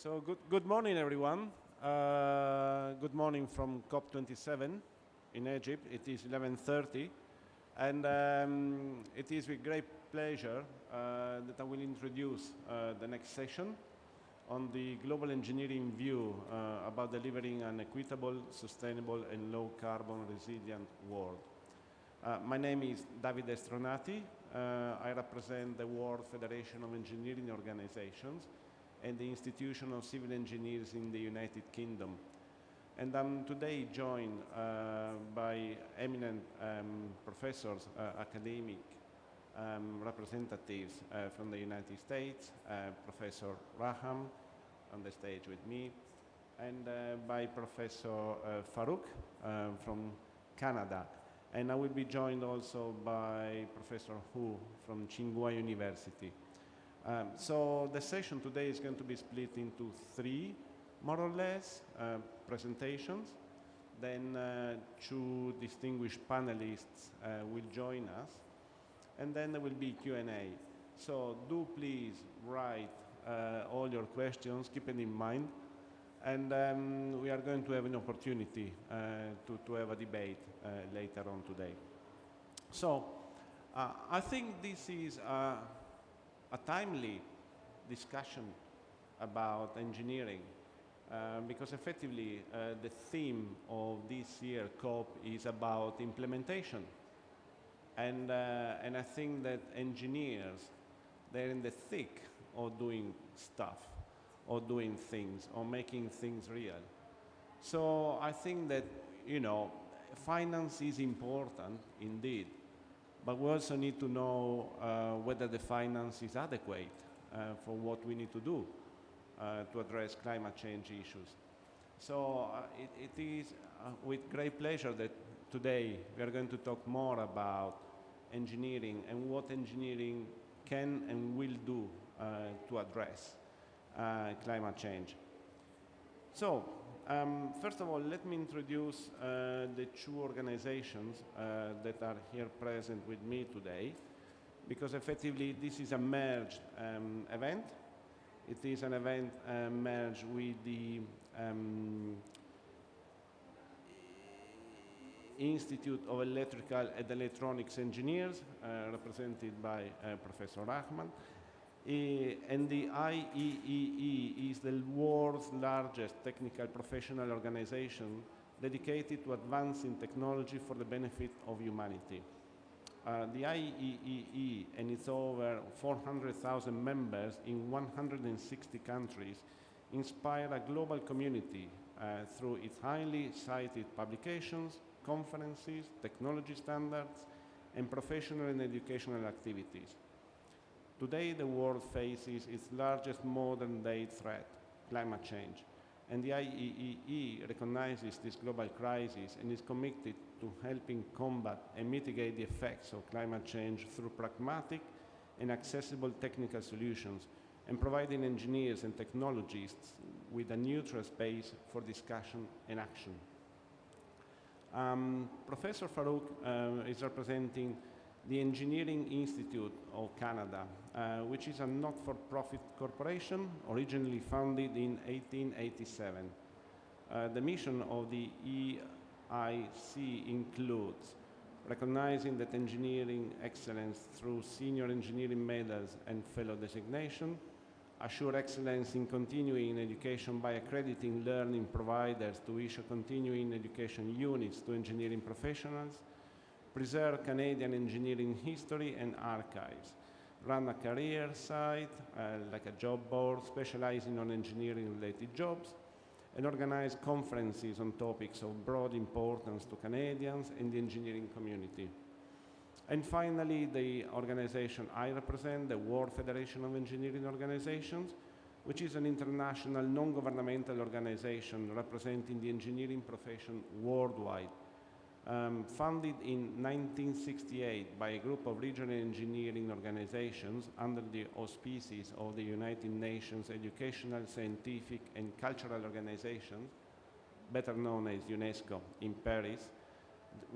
So good morning, everyone. Good morning from COP27 in Egypt. It is 11:30, and it is with great pleasure that I will introduce the next session on the global engineering view about delivering an equitable, sustainable, and low-carbon resilient world. My name is Davide Stronati. I represent the World Federation of Engineering Organizations and the Institution of Civil Engineers in the United Kingdom. And I'm today joined by eminent professors, academic representatives from the United States, Professor Rahman on the stage with me, and by Professor Farooque from Canada. And I will be joined also by Professor Hu from Tsinghua University. So the session today is going to be split into three, more or less, presentations. Then two distinguished panelists will join us. And then there will be Q&A. So do please write all your questions, keep it in mind. And we are going to have an opportunity to have a debate later on today. So I think this is a timely discussion about engineering because effectively the theme of this year COP is about implementation. And I think that engineers, they're in the thick of doing stuff, or doing things, or making things real. So I think that, finance is important indeed, but we also need to know whether the finance is adequate for what we need to do to address climate change issues. So it is with great pleasure that today we are going to talk more about engineering and what engineering can and will do to address climate change. So, first of all, let me introduce the two organizations that are here present with me today, because effectively this is a merged event. It is an event merged with the Institute of Electrical and Electronics Engineers, represented by Professor Rahman. And the IEEE is the world's largest technical professional organization dedicated to advancing technology for the benefit of humanity. The IEEE and its over 400,000 members in 160 countries inspire a global community through its highly cited publications, conferences, technology standards, and professional and educational activities. Today, the world faces its largest modern-day threat, climate change, and the IEEE recognizes this global crisis and is committed to helping combat and mitigate the effects of climate change through pragmatic and accessible technical solutions, and providing engineers and technologists with a neutral space for discussion and action. Professor Farooque is representing the Engineering Institute of Canada, which is a not-for-profit corporation originally founded in 1887. The mission of the EIC includes recognizing that engineering excellence through senior engineering medals and fellow designation, assure excellence in continuing education by accrediting learning providers to issue continuing education units to engineering professionals, preserve Canadian engineering history and archives, run a career site, like a job board specializing on engineering-related jobs, and organize conferences on topics of broad importance to Canadians and the engineering community. And finally, the organization I represent, the World Federation of Engineering Organizations, which is an international non-governmental organization representing the engineering profession worldwide. Founded in 1968 by a group of regional engineering organizations under the auspices of the United Nations Educational, Scientific and Cultural Organization, better known as UNESCO, in Paris,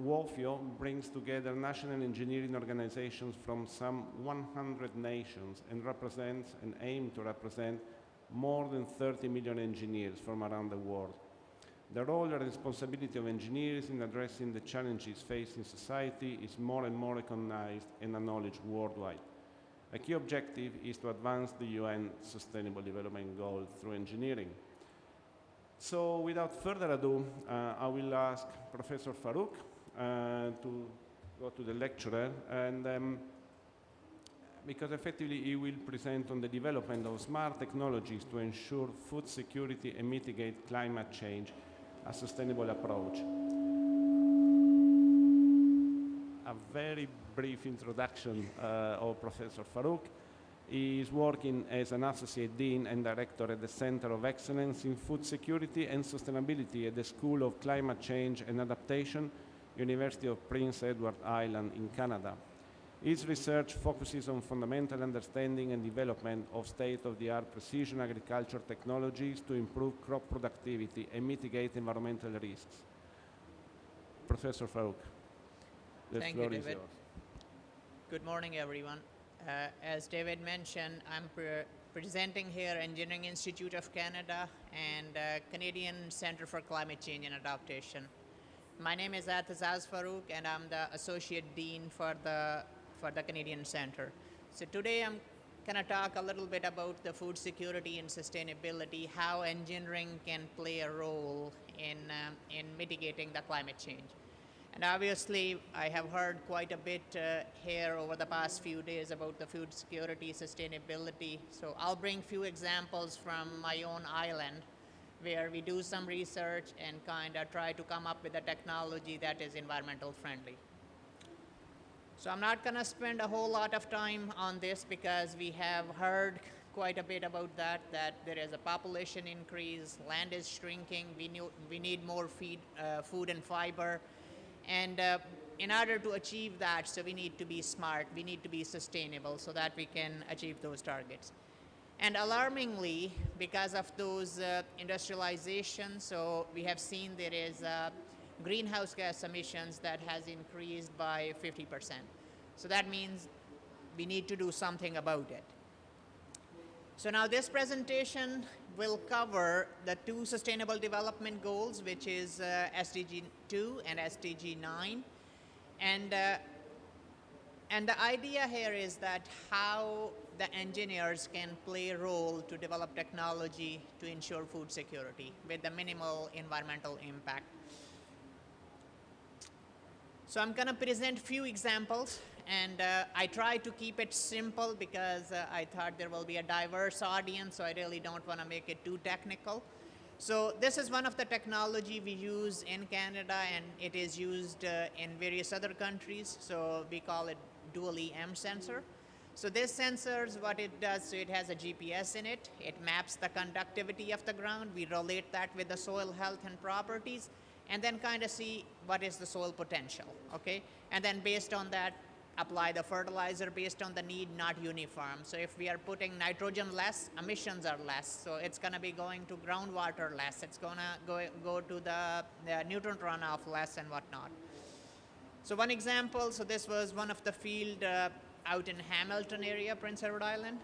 WFEO brings together national engineering organizations from some 100 nations and represents and aims to represent more than 30 million engineers from around the world. The role and responsibility of engineers in addressing the challenges faced in society is more and more recognized and acknowledged worldwide. A key objective is to advance the UN Sustainable Development Goals through engineering. So without further ado, I will ask Professor Farooque to go to the lecturer, and because effectively he will present on the development of smart technologies to ensure food security and mitigate climate change, a sustainable approach. A very brief introduction of Professor Farooque. He is working as an Associate Dean and Director at the Center of Excellence in Food Security and Sustainability at the School of Climate Change and Adaptation, University of Prince Edward Island in Canada. His research focuses on fundamental understanding and development of state-of-the-art precision agriculture technologies to improve crop productivity and mitigate environmental risks. Professor Farooque, the floor is yours. Good morning, everyone. As David mentioned, I'm presenting here Engineering Institute of Canada and Canadian Centre for Climate Change and Adaptation. My name is Aitazaz Farooque, and I'm the Associate Dean for the Canadian Centre. So today I'm going to talk a little bit about the food security and sustainability, how engineering can play a role in mitigating the climate change. And obviously, I have heard quite a bit here over the past few days about the food security, sustainability. So I'll bring few examples from my own island where we do some research and kind of try to come up with a technology that is environmental friendly. So I'm not going to spend a whole lot of time on this because we have heard quite a bit about that there is a population increase, land is shrinking, we need more food and fiber. And in order to achieve that, so we need to be smart, we need to be sustainable so that we can achieve those targets. And alarmingly, because of those industrialization, so we have seen there is greenhouse gas emissions that has increased by 50%. So that means we need to do something about it. So now this presentation will cover the two Sustainable Development Goals, which is SDG 2 and SDG 9. And the idea here is that how the engineers can play a role to develop technology to ensure food security with the minimal environmental impact. So I'm going to present few examples, and I try to keep it simple because I thought there will be a diverse audience, so I really don't want to make it too technical. So this is one of the technology we use in Canada, and it is used in various other countries. So we call it dual EM sensor. So this sensor, what it does, so it has a GPS in it. It maps the conductivity of the ground. We relate that with the soil health and properties, and then kind of see what is the soil potential, okay? And then based on that, apply the fertilizer based on the need, not uniform. So if we are putting nitrogen less, emissions are less. So it's going to be going to groundwater less. It's going to go to the nutrient runoff less and whatnot. So one example, so this was one of the field out in Hamilton area, Prince Edward Island.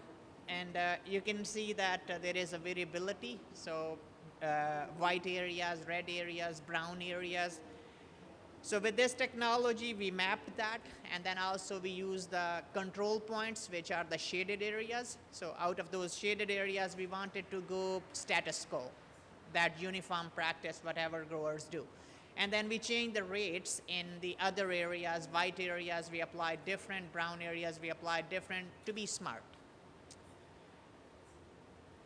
And you can see that there is a variability. So white areas, red areas, brown areas. So with this technology, we mapped that, and then also we use the control points, which are the shaded areas. So out of those shaded areas, we wanted to go status quo, that uniform practice, whatever growers do. And then we change the rates in the other areas, white areas, we apply different, brown areas, we apply different to be smart.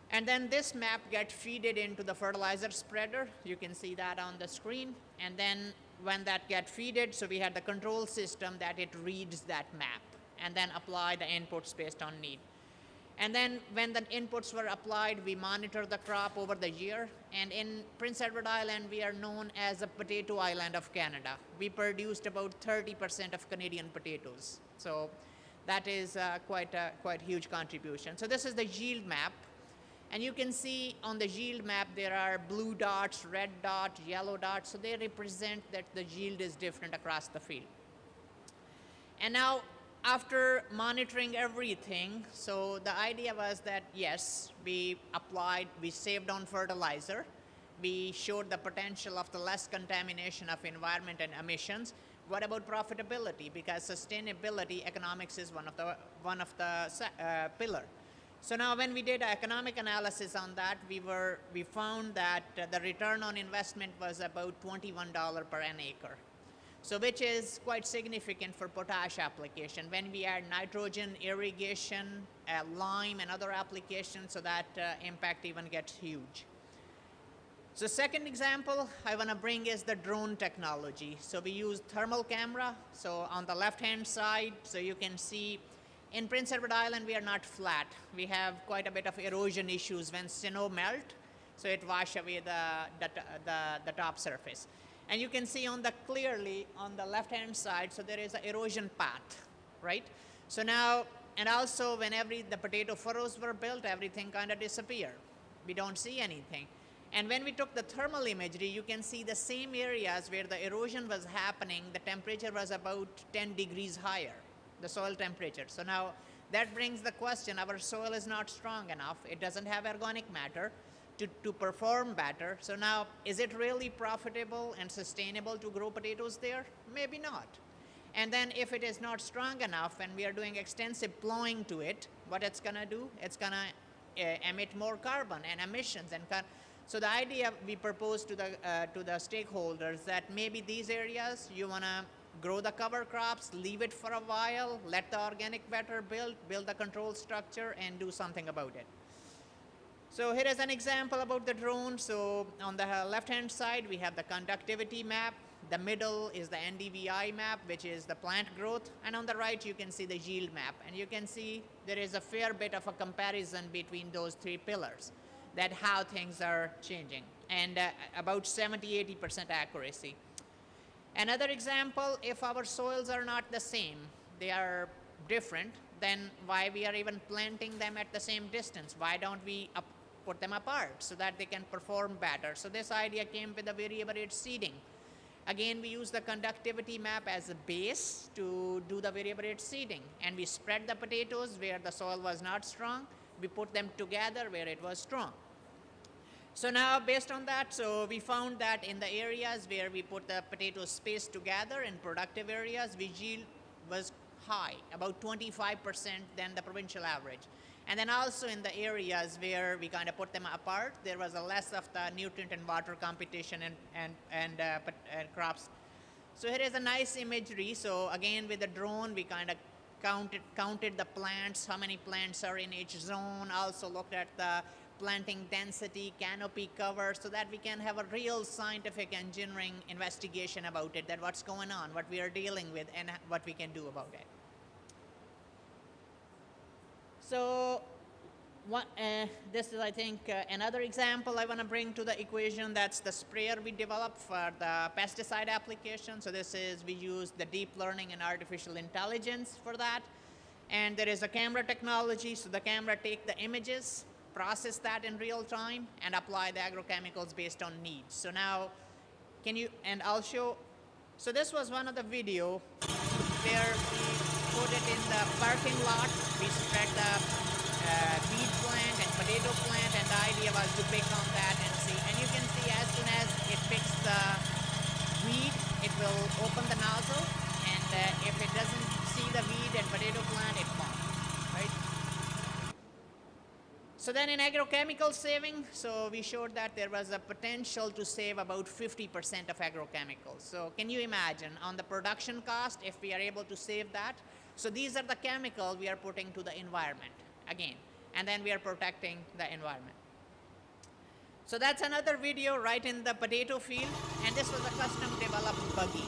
And then this map gets feeded into the fertilizer spreader. You can see that on the screen. And then when that gets feeded, so we had the control system that it reads that map and then apply the inputs based on need. And then when the inputs were applied, we monitor the crop over the year. And in Prince Edward Island, we are known as a potato island of Canada. We produced about 30% of Canadian potatoes. So that is quite huge contribution. So this is the yield map. And you can see on the yield map, there are blue dots, red dots, yellow dots. So they represent that the yield is different across the field. And now after monitoring everything, so the idea was that yes, we saved on fertilizer, we showed the potential of the less contamination of environment and emissions. What about profitability? Because sustainability economics is one of the pillar. So now when we did an economic analysis on that, we found that the return on investment was about $21 per an acre. So which is quite significant for potash application. When we add nitrogen, irrigation, lime and other applications, so that impact even gets huge. So second example I want to bring is the drone technology. So we use thermal camera. So on the left hand side, so you can see in Prince Edward Island we are not flat. We have quite a bit of erosion issues when snow melt, so it washes away the top surface. And you can see clearly on the left hand side, so there is an erosion path, right? So now, and also whenever the potato furrows were built, everything kind of disappeared. We don't see anything. And when we took the thermal imagery, you can see the same areas where the erosion was happening, the temperature was about 10 degrees higher, the soil temperature. So now that brings the question, our soil is not strong enough, it doesn't have organic matter to perform better. So now, is it really profitable and sustainable to grow potatoes there? Maybe not. And then if it is not strong enough and we are doing extensive plowing to it, what it's gonna do? It's gonna emit more carbon and emissions. So the idea we proposed to the stakeholders that maybe these areas you wanna grow the cover crops, leave it for a while, let the organic matter build the control structure and do something about it. So here is an example about the drone. So on the left-hand side, we have the conductivity map. The middle is the NDVI map, which is the plant growth. And on the right, you can see the yield map. And you can see there is a fair bit of a comparison between those three pillars, that how things are changing. And about 70–80% accuracy. Another example, if our soils are not the same, they are different, then why we are even planting them at the same distance? Why don't we put them apart so that they can perform better? So this idea came with the variable rate seeding. Again, we use the conductivity map as a base to do the variable rate seeding. And we spread the potatoes where the soil was not strong. We put them together where it was strong. So now based on that, so we found that in the areas where we put the potatoes spaced together in productive areas, the yield was high, about 25% than the provincial average. And then also in the areas where we kind of put them apart, there was a less of the nutrient and water competition and crops. So here is a nice imagery. So again, with the drone, we kind of counted the plants, how many plants are in each zone, also looked at the planting density, canopy cover, so that we can have a real scientific engineering investigation about it, that what's going on, what we are dealing with, and what we can do about it. So this is, I think, another example I want to bring to the equation. That's the sprayer we developed for the pesticide application. So this is, we use the deep learning and artificial intelligence for that. And there is a camera technology. So the camera take the images, process that in real time, and apply the agrochemicals based on needs. So now, and I'll show, so this was one of the video where we put it in the parking lot. We spread the wheat plant and potato plant, and the idea was to pick on that and see. And you can see as soon as it picks the weed, it will open the nozzle, and if it doesn't see the weed and potato plant, it won't, right? So then in agrochemical saving, so we showed that there was a potential to save about 50% of agrochemicals. So can you imagine on the production cost if we are able to save that? So these are the chemicals we are putting to the environment again, and then we are protecting the environment. So that's another video right in the potato field, and this was a custom developed buggy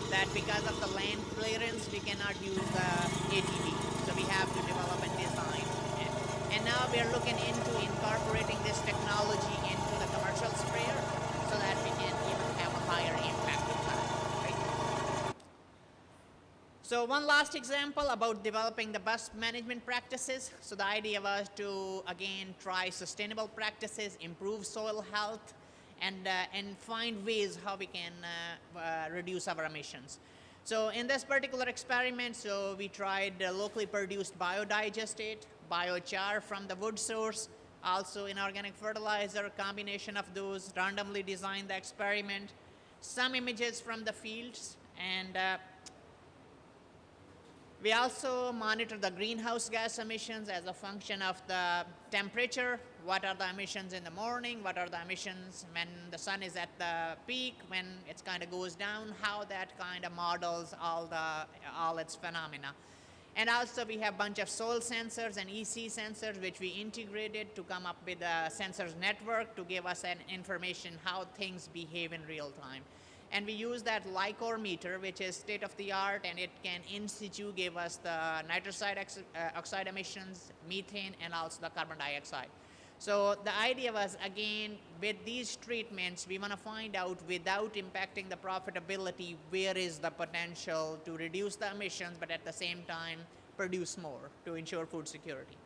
that because of the land clearance we cannot use the ATV, so we have to develop and design. And now we are looking into incorporating this technology into the commercial sprayer so that we can even have a higher impact with that, right? So one last example about developing the best management practices. So the idea was to, again, try sustainable practices, improve soil health, and find ways how we can reduce our emissions. So in this particular experiment, so we tried locally produced biodigestate, biochar from the wood source, also inorganic fertilizer, combination of those, randomly designed the experiment, some images from the fields, and we also monitor the greenhouse gas emissions as a function of the temperature. What are the emissions in the morning? What are the emissions when the sun is at the peak, when it kind of goes down, how that kind of models all its phenomena. And also we have a bunch of soil sensors and EC sensors which we integrated to come up with a sensors network to give us an information how things behave in real time. And we use that Lycor meter, which is state of the art, and it can in situ give us the nitrous oxide emissions, methane, and also the carbon dioxide. So the idea was, again, with these treatments, we want to find out without impacting the profitability, where is the potential to reduce the emissions, but at the same time, produce more to ensure food security.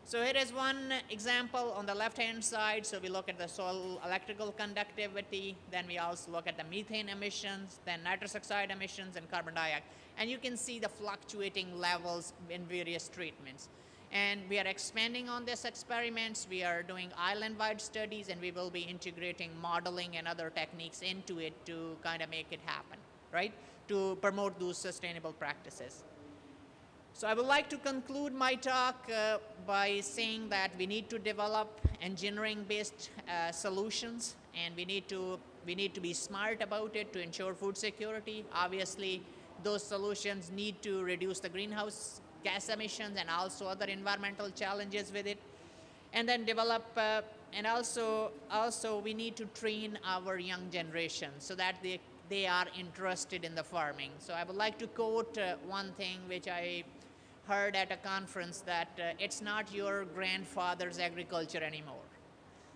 So here is one example on the left-hand side. So we look at the soil electrical conductivity, then we also look at the methane emissions, then nitrous oxide emissions, and carbon dioxide. And you can see the fluctuating levels in various treatments. And we are expanding on these experiments. We are doing island-wide studies, and we will be integrating modeling and other techniques into it to kind of make it happen, right? To promote those sustainable practices. So I would like to conclude my talk by saying that we need to develop engineering-based solutions, and we need to be smart about it to ensure food security. Obviously, those solutions need to reduce the greenhouse gas emissions and also other environmental challenges with it. And then develop, and also we need to train our young generation so that they are interested in the farming. So I would like to quote one thing which I heard at a conference, that it's not your grandfather's agriculture anymore.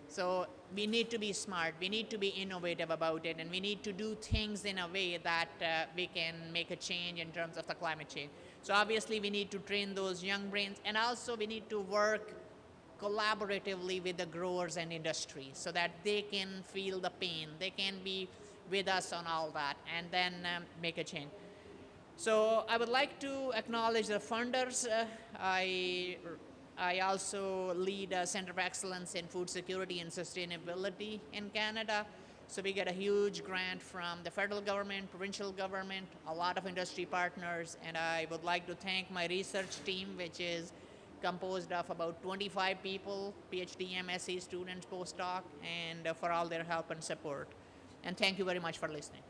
So we need to be smart, we need to be innovative about it, and we need to do things in a way that we can make a change in terms of the climate change. So obviously we need to train those young brains, and also we need to work collaboratively with the growers and industry so that they can feel the pain, they can be with us on all that, and then make a change. So I would like to acknowledge the funders. I also lead a Center of Excellence in Food Security and Sustainability in Canada. So we get a huge grant from the federal government, provincial government, a lot of industry partners, and I would like to thank my research team, which is composed of about 25 people, PhD, MSc students, postdoc, and for all their help and support. And thank you very much for listening.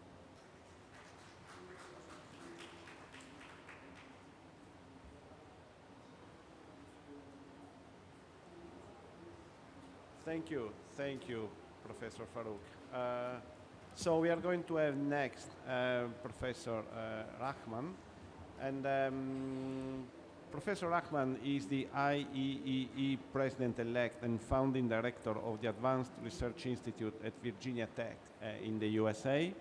Thank you, Professor Farooque. So we are going to have next Professor Rahman, and Professor Rahman is the IEEE President-elect and founding director of the Advanced Research Institute at Virginia Tech in the USA,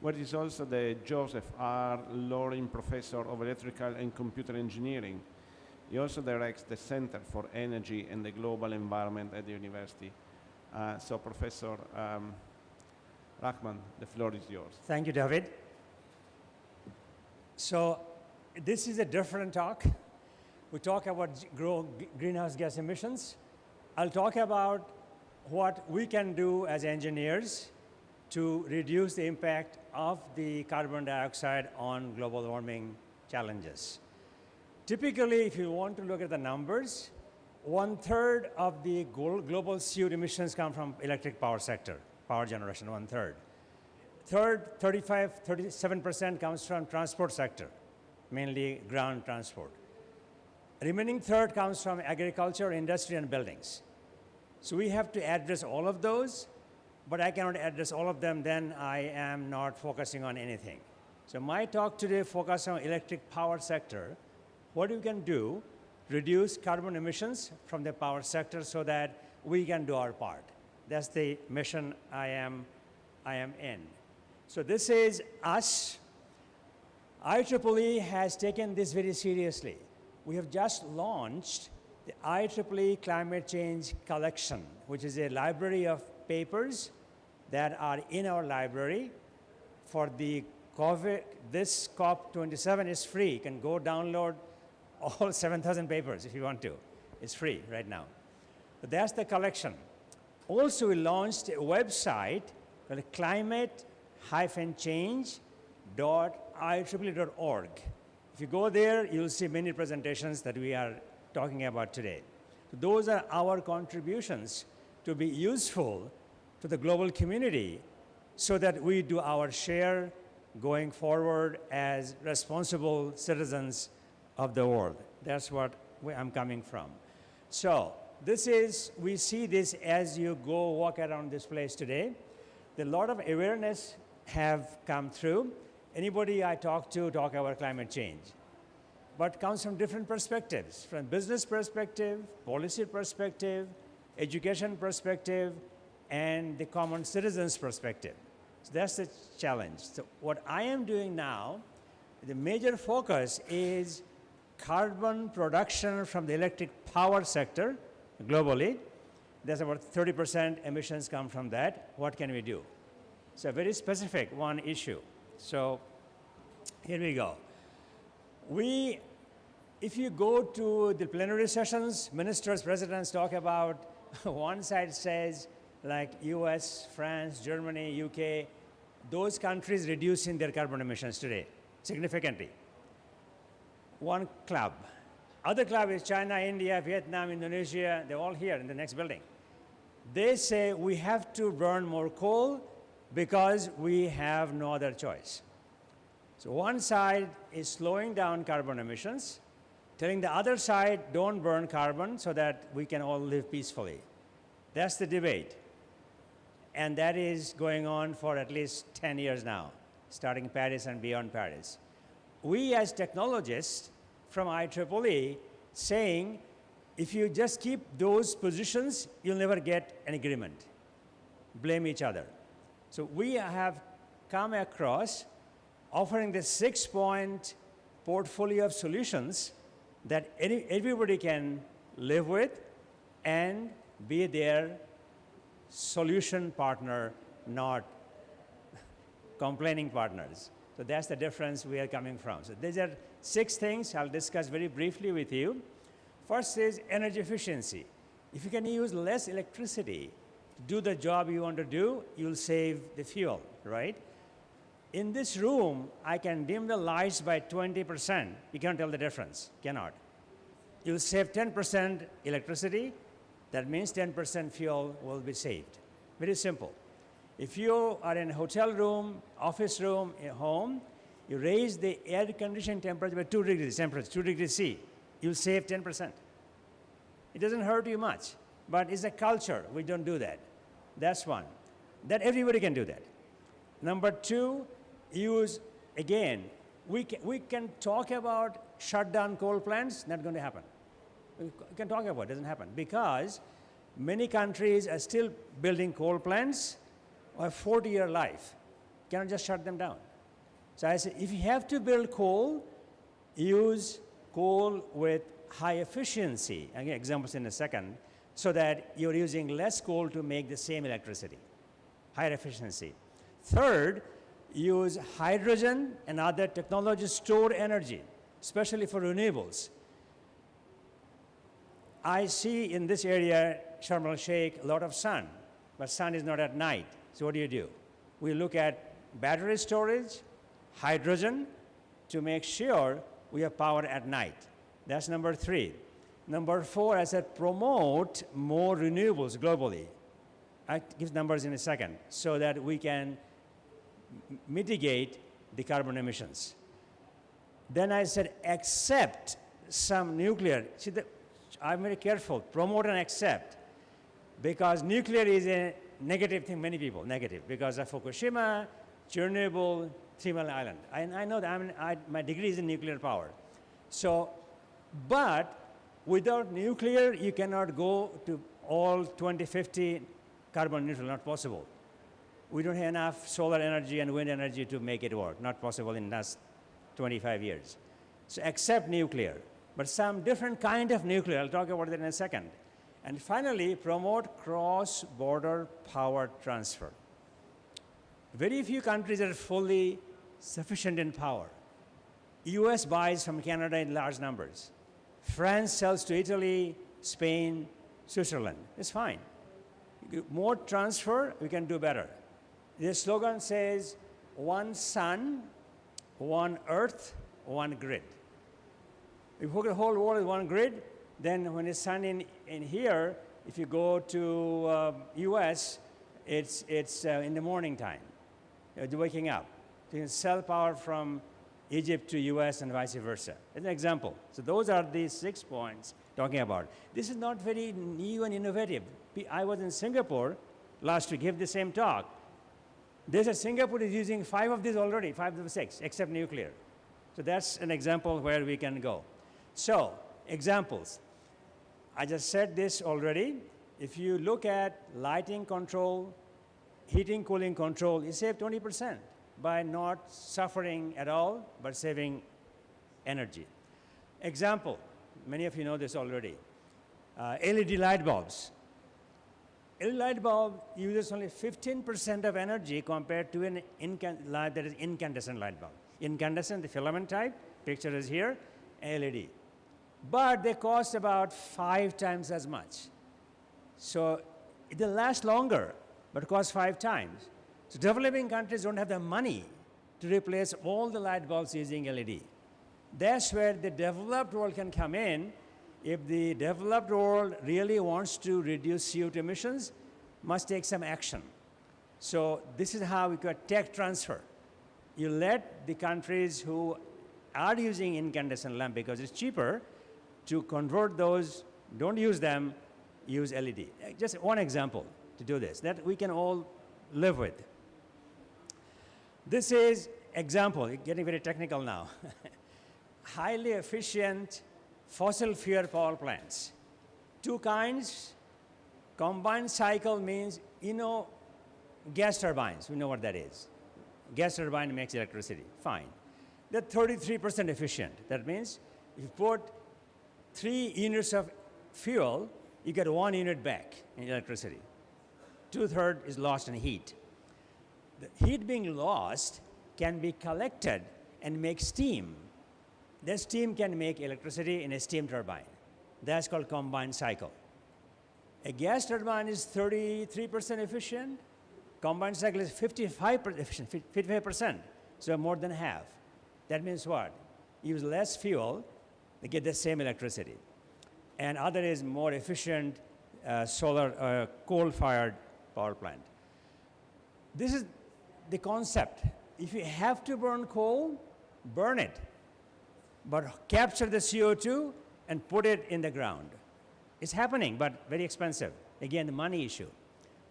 where he is also the Joseph R. Loring Professor of Electrical and Computer Engineering. He also directs the Center for Energy and the Global Environment at the university. So Professor Rahman, the floor is yours. Thank you, David. So this is a different talk. We talk about greenhouse gas emissions. I'll talk about what we can do as engineers to reduce the impact of the carbon dioxide on global warming challenges. Typically, if you want to look at the numbers, 1/3 of the global CO2 emissions come from electric power sector, power generation, 1/3. 37% comes from transport sector, mainly ground transport. Remaining third comes from agriculture, industry, and buildings. So we have to address all of those, but I cannot address all of them, then I am not focusing on anything. So my talk today focuses on electric power sector, what you can do, reduce carbon emissions from the power sector so that we can do our part. That's the mission I am in. So this is us. IEEE has taken this very seriously. We have just launched the IEEE Climate Change Collection, which is a library of papers that are in our library for the this COP27 is free. You can go download all 7,000 papers if you want to. It's free right now. But that's the collection. Also, we launched a website called climate-change.IEEE.org. If you go there, you'll see many presentations that we are talking about today. So those are our contributions to be useful to the global community so that we do our share going forward as responsible citizens of the world. That's where I'm coming from. So we see this as you go walk around this place today. A lot of awareness have come through. Anybody I talk to talk about climate change, but comes from different perspectives, from business perspective, policy perspective, education perspective, and the common citizen's perspective. So that's the challenge. So what I am doing now, the major focus is carbon production from the electric power sector globally. There's about 30% emissions come from that. What can we do? So a very specific one issue. So here we go. If you go to the plenary sessions, ministers, presidents talk about, one side says like US, France, Germany, UK, those countries reducing their carbon emissions today significantly. One club. Other club is China, India, Vietnam, Indonesia, they're all here in the next building. They say we have to burn more coal because we have no other choice. So one side is slowing down carbon emissions, telling the other side, don't burn carbon so that we can all live peacefully. That's the debate. And that is going on for at least 10 years now, starting Paris and beyond Paris. We as technologists from IEEE saying, if you just keep those positions, you'll never get an agreement. Blame each other. So we have come across offering this 6-point portfolio of solutions that everybody can live with and be their solution partner, not complaining partners. So that's the difference we are coming from. So these are 6 things I'll discuss very briefly with you. First is energy efficiency. If you can use less electricity to do the job you want to do, you'll save the fuel, right? In this room, I can dim the lights by 20%. You can't tell the difference, cannot. You'll save 10% electricity. That means 10% fuel will be saved. Very simple. If you are in a hotel room, office room, at home, you raise the air conditioning temperature by 2 degrees, temperature, 2 degrees C, you'll save 10%. It doesn't hurt you much, but it's a culture. We don't do that. That's one. That everybody can do that. Number 2, use, again, we can talk about shut down coal plants, not going to happen. We can talk about it, doesn't happen, because many countries are still building coal plants or 40-year life. You cannot just shut them down. So I say, if you have to build coal, use coal with high efficiency. I'll give examples in a second, so that you're using less coal to make the same electricity. Higher efficiency. Third, use hydrogen and other technologies to store energy, especially for renewables. I see in this area, Sharm el-Sheikh, a lot of sun, but sun is not at night. So what do? We look at battery storage, hydrogen, to make sure we have power at night. That's number 3. Number 4, I said promote more renewables globally. I'll give numbers in a second, so that we can mitigate the carbon emissions. Then I said accept some nuclear. See, I'm very careful, promote and accept, because nuclear is a negative thing, many people, negative, because of Fukushima, Chernobyl, 3 Mile Island. I know that my degree is in nuclear power. So, but without nuclear, you cannot go to all 2050 carbon neutral, not possible. We don't have enough solar energy and wind energy to make it work, not possible in the last 25 years. So accept nuclear, but some different kind of nuclear. I'll talk about that in a second. And finally, promote cross-border power transfer. Very few countries are fully sufficient in power. US buys from Canada in large numbers. France sells to Italy, Spain, Switzerland. It's fine. More transfer, we can do better. The slogan says, one sun, one earth, one grid. If you put the whole world in one grid, then when it's sun in here, if you go to US, it's in the morning time. You're waking up. So you can sell power from Egypt to US and vice versa. As an example. So those are the 6 points talking about. This is not very new and innovative. I was in Singapore last week, gave the same talk. They said Singapore is using 5 of these already, 5 of the 6, except nuclear. So that's an example where we can go. So, examples. I just said this already. If you look at lighting control, heating, cooling control, you save 20% by not suffering at all, but saving energy. Example, many of you know this already. LED light bulbs. LED light bulb uses only 15% of energy compared to an light that is incandescent light bulb. Incandescent, the filament type, picture is here, LED. But they cost about 5 times as much. So they'll last longer, but cost 5 times. So developing countries don't have the money to replace all the light bulbs using LED. That's where the developed world can come in. If the developed world really wants to reduce CO2 emissions, must take some action. So this is how we got tech transfer. You let the countries who are using incandescent lamp because it's cheaper to convert those, don't use them, use LED. Just one example to do this, that we can all live with. This is example, getting very technical now. Highly efficient fossil fuel power plants. 2 kinds. Combined cycle means, you know, gas turbines, we know what that is. Gas turbine makes electricity, fine. They're 33% efficient. That means if you put 3 units of fuel, you get 1 unit back in electricity. 2/3 is lost in heat. The heat being lost can be collected and make steam. That steam can make electricity in a steam turbine. That's called combined cycle. A gas turbine is 33% efficient. Combined cycle is 55% efficient, 55%, so more than half. That means what? Use less fuel, they get the same electricity. And other is more efficient solar, coal-fired power plant. This is the concept. If you have to burn coal, burn it. But capture the CO2 and put it in the ground. It's happening, but very expensive. Again, the money issue.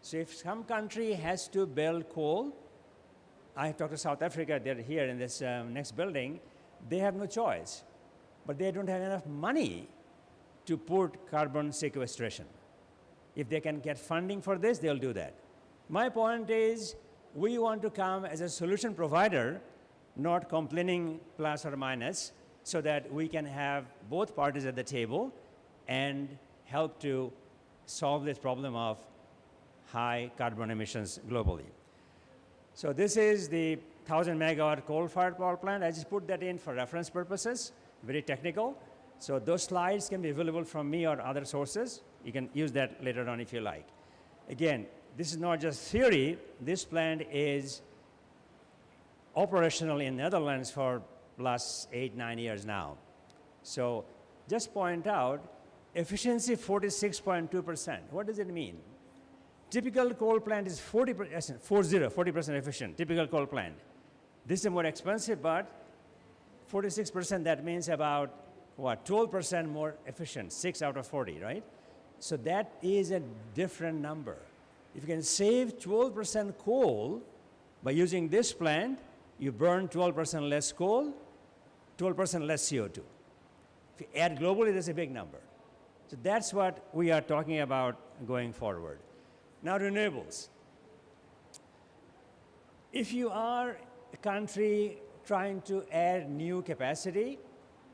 So if some country has to build coal, I have talked to South Africa, they're here in this next building, they have no choice. But they don't have enough money to put carbon sequestration. If they can get funding for this, they'll do that. My point is, we want to come as a solution provider, not complaining plus or minus, so that we can have both parties at the table and help to solve this problem of high carbon emissions globally. So this is the 1,000 megawatt coal-fired power plant. I just put that in for reference purposes, very technical. So those slides can be available from me or other sources. You can use that later on if you like. Again, this is not just theory. This plant is operational in Netherlands for last 8-9 years now. So just point out, efficiency 46.2%. What does it mean? Typical coal plant is 40% efficient, typical coal plant. This is more expensive, but 46%, that means about, what, 12% more efficient, 6 out of 40, right? So that is a different number. If you can save 12% coal by using this plant, you burn 12% less coal, 12% less CO2. If you add globally, that's a big number. So that's what we are talking about going forward. Now, renewables. If you are a country trying to add new capacity,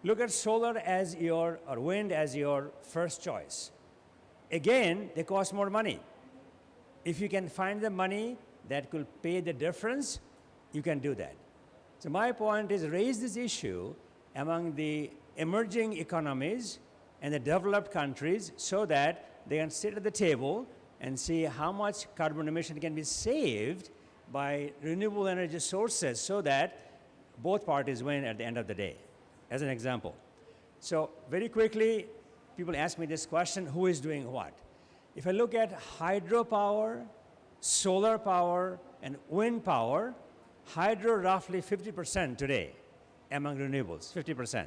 look at solar as your, or wind as your first choice. Again, they cost more money. If you can find the money that could pay the difference, you can do that. So my point is raise this issue among the emerging economies and the developed countries so that they can sit at the table and see how much carbon emission can be saved by renewable energy sources so that both parties win at the end of the day, as an example. So very quickly, people ask me this question, who is doing what? If I look at hydropower, solar power, and wind power, hydro roughly 50% today among renewables, 50%.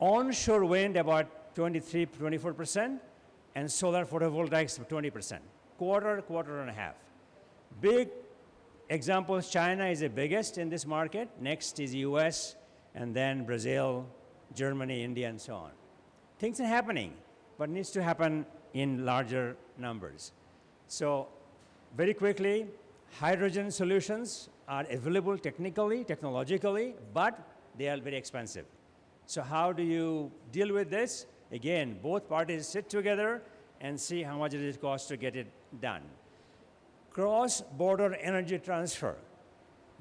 Onshore wind about 23, 24%, and solar photovoltaics 20%. Quarter and a half. Big examples, China is the biggest in this market. Next is US, and then Brazil, Germany, India, and so on. Things are happening, but it needs to happen in larger numbers. So very quickly, hydrogen solutions are available technically, technologically, but they are very expensive. So how do you deal with this? Again, both parties sit together and see how much it costs to get it done. Cross-border energy transfer.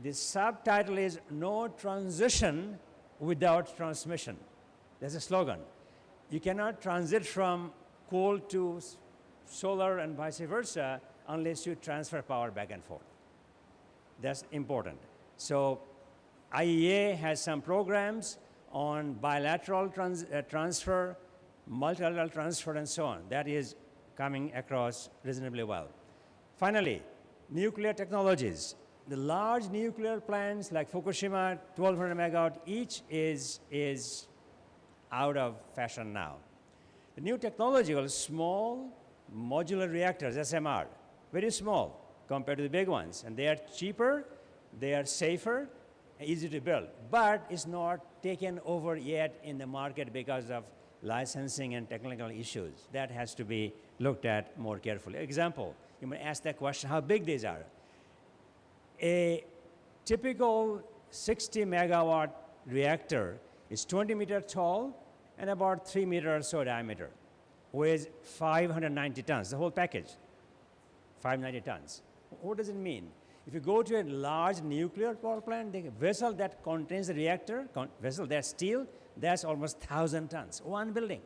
The subtitle is no transition without transmission. That's a slogan. You cannot transit from coal to solar and vice versa unless you transfer power back and forth. That's important. So IEA has some programs on bilateral transfer, multilateral transfer, and so on. That is coming across reasonably well. Finally, nuclear technologies. The large nuclear plants like Fukushima, 1,200 megawatt each is out of fashion now. The new technological small modular reactors, SMR, very small compared to the big ones. And they are cheaper, they are safer, easy to build. But it's not taken over yet in the market because of licensing and technical issues. That has to be looked at more carefully. Example, you may ask that question, how big these are. A typical 60 megawatt reactor is 20 meters tall and about 3 meters or so diameter, weighs 590 tons, the whole package, 590 tons. What does it mean? If you go to a large nuclear power plant, the vessel that contains the reactor, vessel that's steel, that's almost 1,000 tons. One building,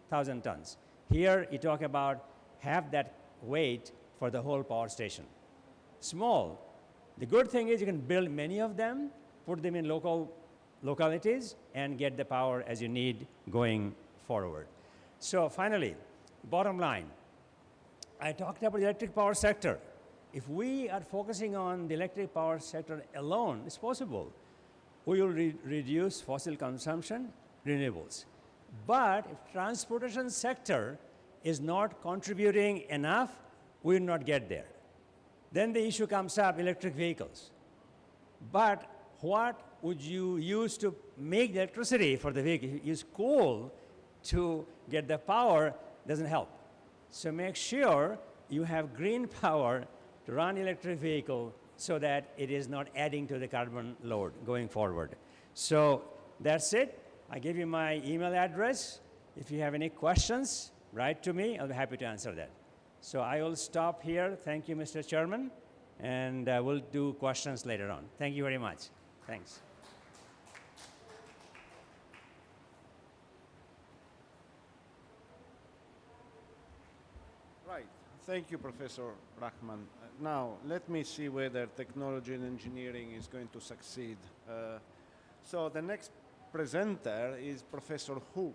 1,000 tons. Here you talk about half that weight for the whole power station. Small. The good thing is you can build many of them, put them in localities, and get the power as you need going forward. So finally, bottom line, I talked about the electric power sector. If we are focusing on the electric power sector alone, it's possible. We will reduce fossil consumption, renewables. But if transportation sector is not contributing enough, we will not get there. Then the issue comes up, electric vehicles. But what would you use to make the electricity for the vehicle? You use coal to get the power, doesn't help. So make sure you have green power to run electric vehicle so that it is not adding to the carbon load going forward. So that's it. I gave you my email address. If you have any questions, write to me. I'll be happy to answer that. So I will stop here. Thank you, Mr. Chairman. And we'll do questions later on. Thank you very much. Thanks. Right. Thank you, Professor Rahman. Now, let me see whether technology and engineering is going to succeed. So the next presenter is Professor Hu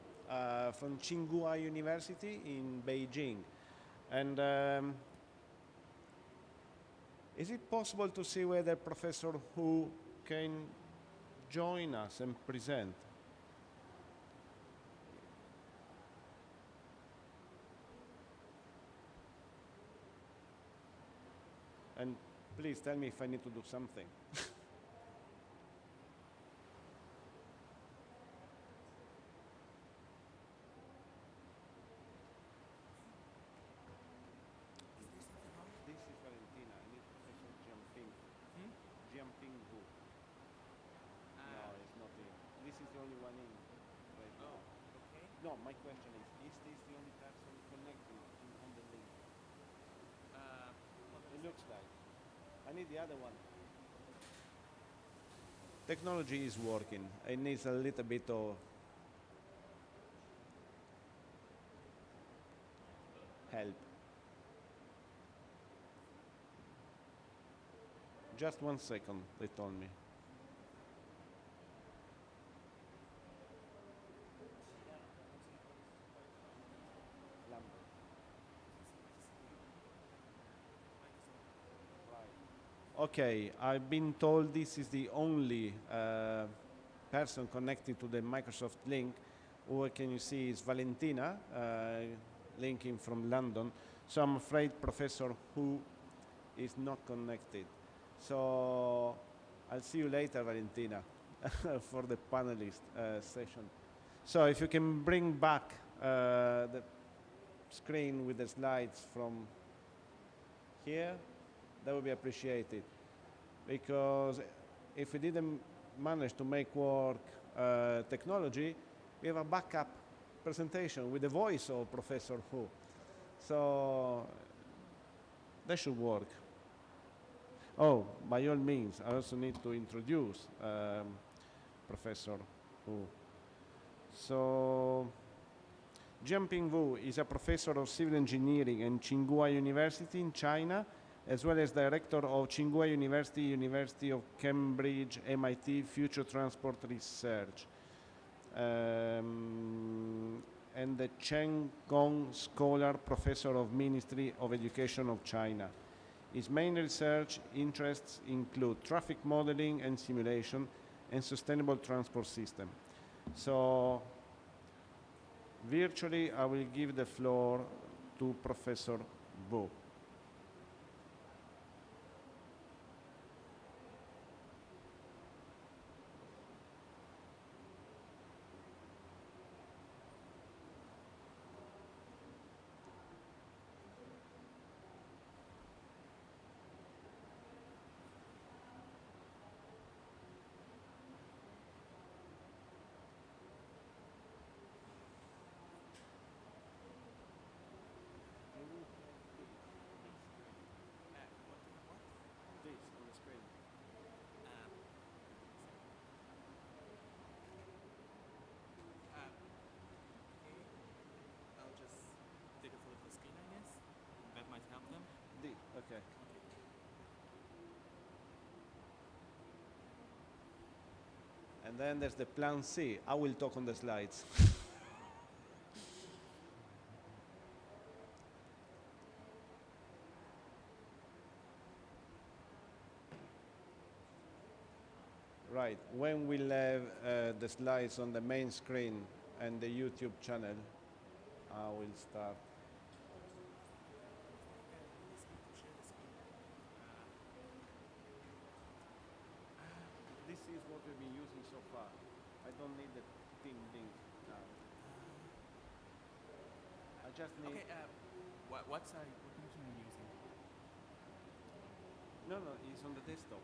from Tsinghua University in Beijing. And is it possible to see whether Professor Hu can join us and present? And please tell me if I need to do something. This is Valentina. I need Professor Jianping. Jianping who? No, it's not in. This is the only one in right now. Okay. No, my question is this the only person connected on the link? It looks like. I need the other one. technology is working. It needs a little bit of help. Just 1 second, they told me. Okay, I've been told this is the only person connected to the Microsoft link. What can you see is Valentina, linking from London. So I'm afraid Professor Hu is not connected. So I'll see you later, Valentina, for the panelist session. So if you can bring back the screen with the slides from here, that would be appreciated. Because if we didn't manage to make work technology, we have a backup presentation with the voice of Professor Hu. So that should work. Oh, by all means, I also need to introduce Professor Hu. So Jianping Wu is a professor of civil engineering at Tsinghua University in China, as well as director of Tsinghua University, University of Cambridge, MIT Future Transport Research, and the Chen Gong Scholar Professor of Ministry of Education of China. His main research interests include traffic modeling and simulation and sustainable transport system. So virtually, I will give the floor to Professor Wu. Okay. And then there's the plan C. I will talk on the slides. Right. When we'll have the slides on the main screen and the YouTube channel, I will start. This is what we've been using so far. I don't need the team link now. I just need... Okay, what computer are you using? No, it's on the desktop.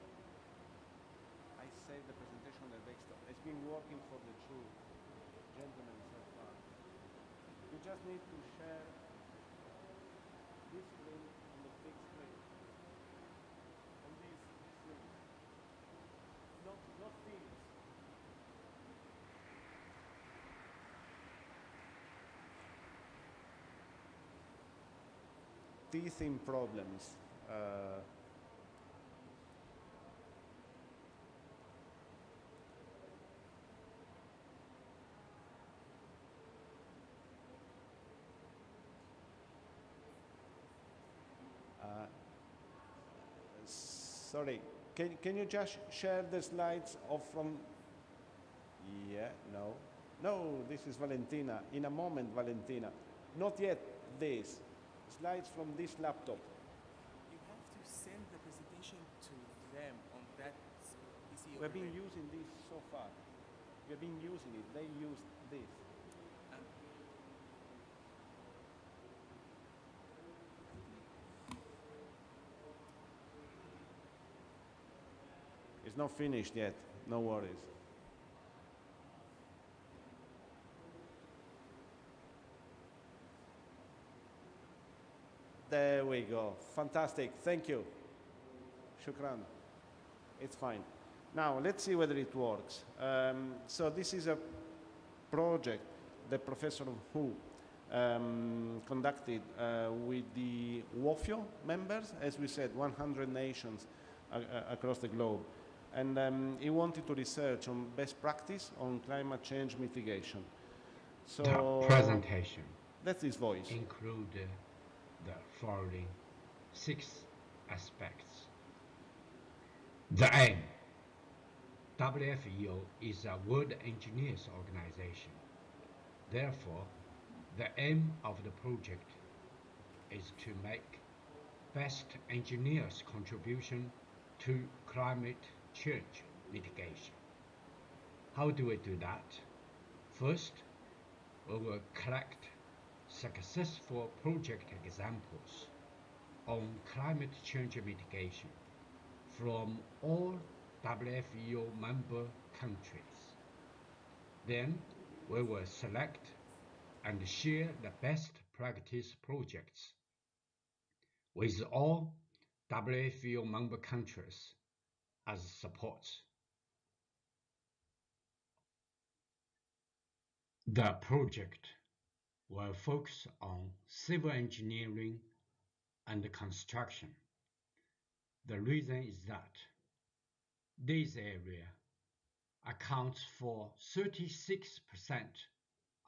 I saved the presentation on the desktop. It's been working for the two gentlemen so far. You just need to share this screen on the big screen. On this screen. Not Teams. Teething problems. Sorry, can you just share the slides of from... Yeah, no. No, this is Valentina. In a moment, Valentina. Not yet this. Slides from this laptop. You have to send the presentation to them on that PC. We've been using this so far. We've been using it. They used this. It's not finished yet, no worries. There we go, fantastic, thank you. Shukran, it's fine. Now, let's see whether it works. So this is a project that Professor Hu conducted with the WFEO members, as we said, 100 nations across the globe. And he wanted to research on best practice on climate change mitigation. So The presentation that's his voice. include the following 6 aspects. The aim. WFEO is a World Engineers Organization. Therefore, the aim of the project is to make best engineers' contribution to climate change mitigation. How do we do that? First, we will collect successful project examples on climate change mitigation from all WFEO member countries. Then we will select and share the best practice projects with all WFEO member countries as support. The project will focus on civil engineering and construction. The reason is that this area accounts for 36%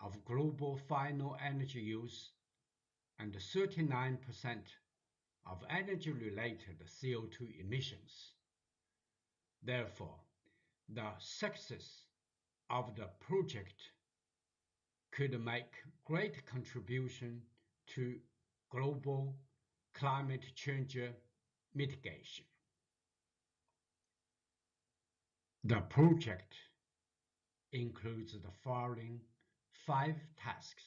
of global final energy use and 39% of energy-related CO2 emissions. Therefore, the success of the project could make great contribution to global climate change mitigation. The project includes the following 5 tasks.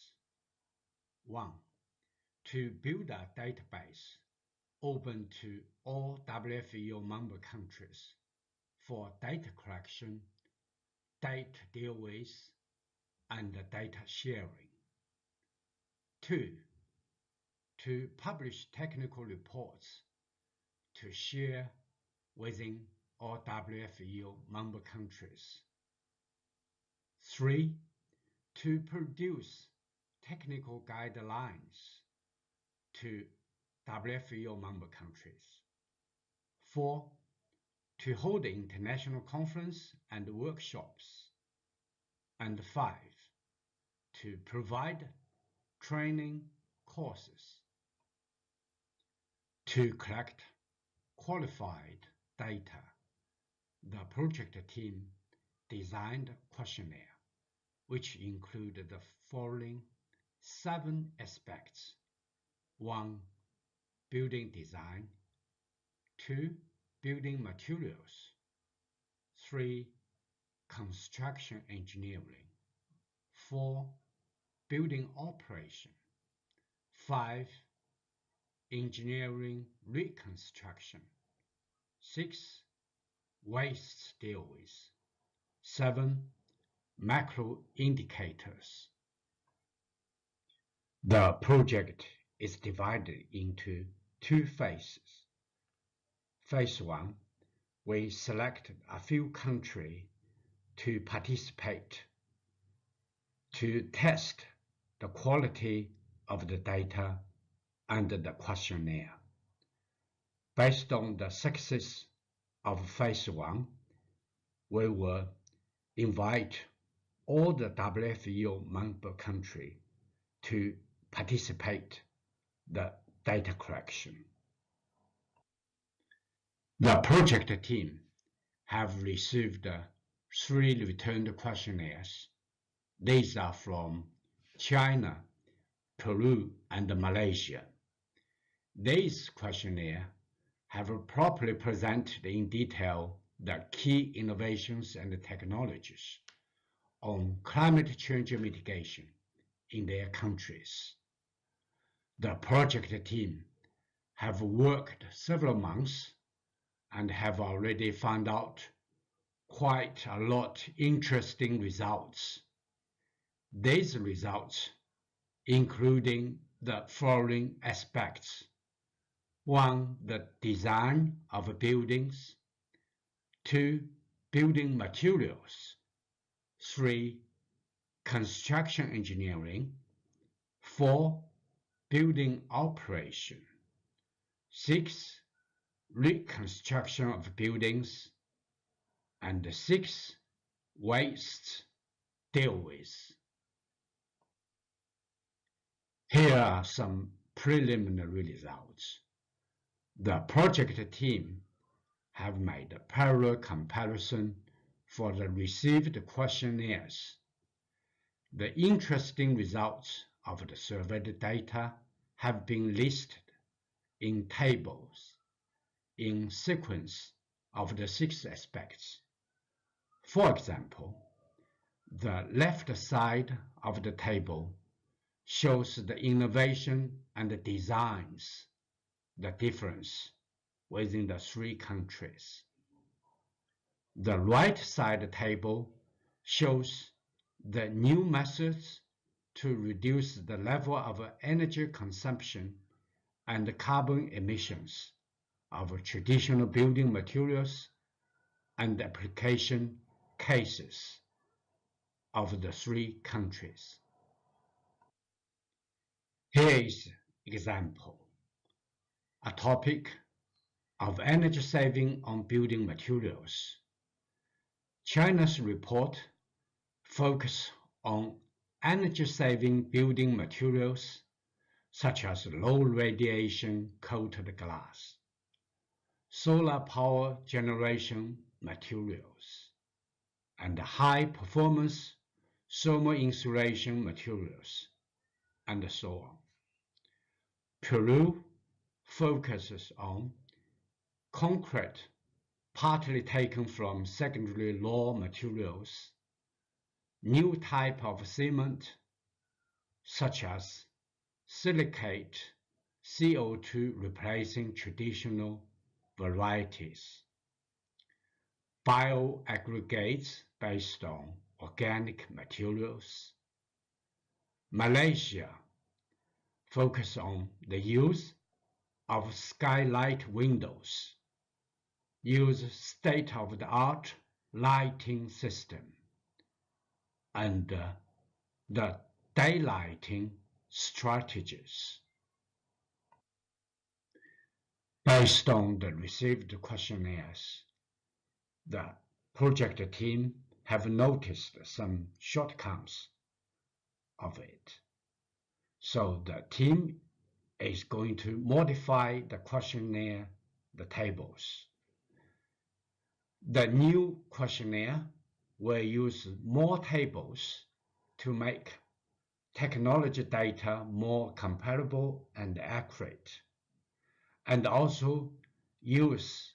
1. To build a database open to all WFEO member countries for data collection, data deal with, and data sharing. 2. To publish technical reports to share within all WFEO member countries. 3. To produce technical guidelines to WFEO member countries. 4. To hold international conference and workshops. And 5. To provide training courses. To collect qualified data, the project team designed a questionnaire which included the following 7 aspects. 1. Building design. 2. Building materials. 3. Construction engineering. 4. Building operation. 5. Engineering reconstruction. 6. Waste deal with. 7. Macro indicators. The project is divided into 2 phases. Phase 1, we selected a few countries to participate to test the quality of the data and the questionnaire. Based on the success of Phase 1, we will invite all the WFEO member countries to participate the data collection. The project team have received 3 returned questionnaires. These are from China, Peru, and Malaysia. These questionnaires have properly presented in detail the key innovations and technologies on climate change mitigation in their countries. The project team have worked several months and have already found out quite a lot interesting results. These results including the following aspects. 1. The design of buildings. 2. building materials. 3. Construction engineering. 4. Building operation. 6. Reconstruction of buildings. And 6. Waste deal with. Here are some preliminary results. The project team have made a parallel comparison for the received questionnaires. The interesting results of the surveyed data have been listed in tables in sequence of the 6 aspects. For example, the left side of the table shows the innovation and the designs, the difference within the 3 countries. The right side table shows the new methods to reduce the level of energy consumption and carbon emissions of traditional building materials and application cases of the 3 countries. Here is example, a topic of energy saving on building materials. China's report focuses on energy-saving building materials such as low radiation coated glass, solar power generation materials, and high-performance thermal insulation materials, and so on. Peru focuses on concrete partly taken from secondary raw materials, new type of cement such as silicate CO2 replacing traditional varieties, bioaggregates based on organic materials. Malaysia focus on the use of skylight windows, use state-of-the-art lighting system, and the daylighting strategies. Based on the received questionnaires, the project team have noticed some shortcomings of it. So the team is going to modify the questionnaire, the tables. The new questionnaire will use more tables to make technology data more comparable and accurate, and also use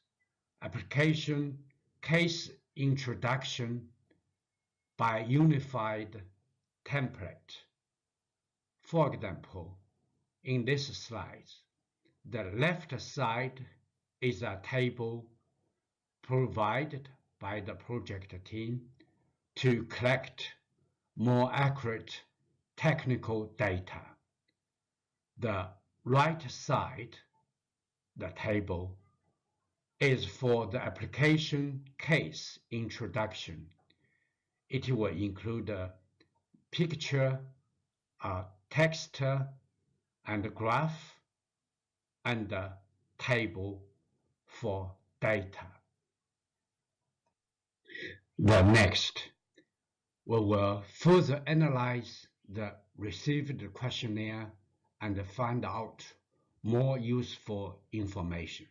application case introduction by unified template. For example, in this slide, the left side is a table provided by the project team to collect more accurate technical data. The right side, the table, is for the application case introduction. It will include a picture, a text, and a graph, and a table for data. Next, we will further analyze the received questionnaire and find out more useful information.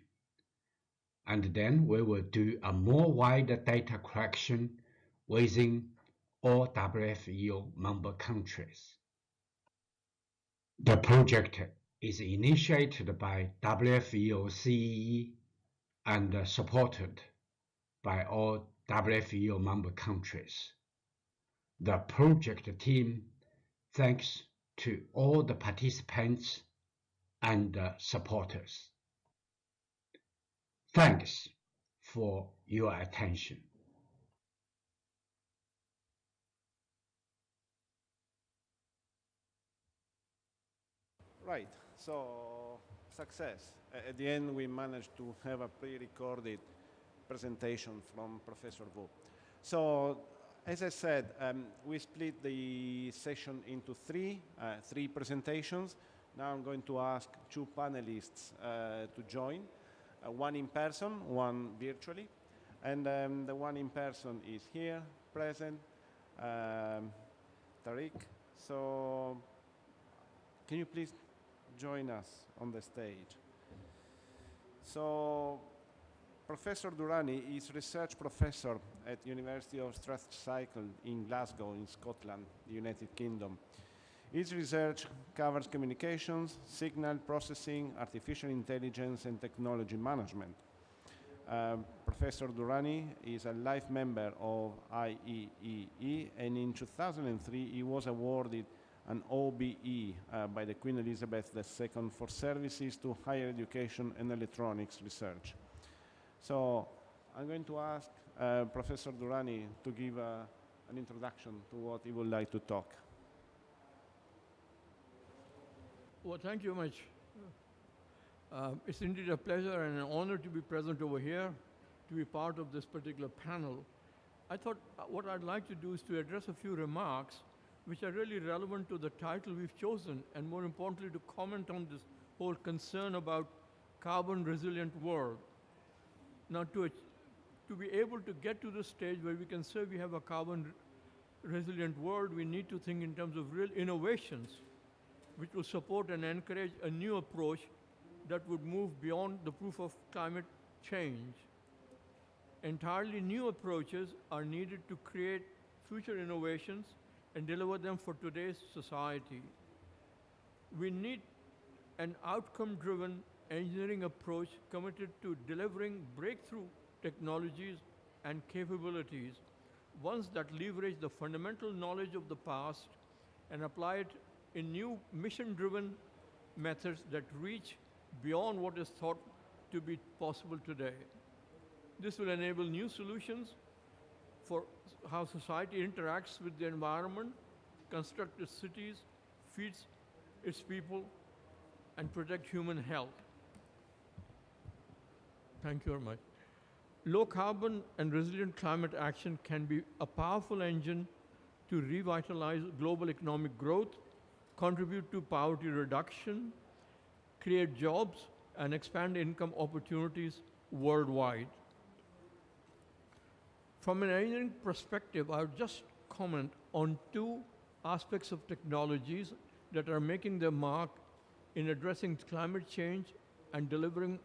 And then we will do a more wider data collection within all WFEO member countries. The project is initiated by WFEO CEE and supported by all WFEO member countries. The project team thanks to all the participants and supporters. Thanks for your attention. Right, so success. At the end, we managed to have a pre-recorded presentation from Professor Wu. So, as I said, we split the session into three presentations. Now I'm going to ask two panelists to join, one in person, one virtually. And the one in person is here, present, Tariq. So can you please join us on the stage? So Professor Durrani is research professor at University of Strathclyde in Glasgow in Scotland, the United Kingdom. His research covers communications, signal processing, artificial intelligence, and technology management. Professor Durrani is a life member of IEEE, and in 2003 he was awarded an OBE by the Queen Elizabeth II for services to higher education and electronics research. So I'm going to ask Professor Durrani to give an introduction to what he would like to talk. Well, thank you much. It's indeed a pleasure and an honor to be present over here, to be part of this particular panel. I thought what I'd like to do is to address a few remarks which are really relevant to the title we've chosen, and more importantly, to comment on this whole concern about carbon resilient world. Now, to be able to get to the stage where we can say we have a carbon resilient world, we need to think in terms of real innovations which will support and encourage a new approach that would move beyond the proof of climate change. Entirely new approaches are needed to create future innovations and deliver them for today's society. We need an outcome-driven engineering approach committed to delivering breakthrough technologies and capabilities, ones that leverage the fundamental knowledge of the past and apply it in new mission-driven methods that reach beyond what is thought to be possible today. This will enable new solutions for how society interacts with the environment, constructs its cities, feeds its people, and protect human health. Thank you very much. Low carbon and resilient climate action can be a powerful engine to revitalize global economic growth, contribute to poverty reduction, create jobs, and expand income opportunities worldwide. From an engineering perspective, I would just comment on two aspects of technologies that are making their mark in addressing climate change and delivering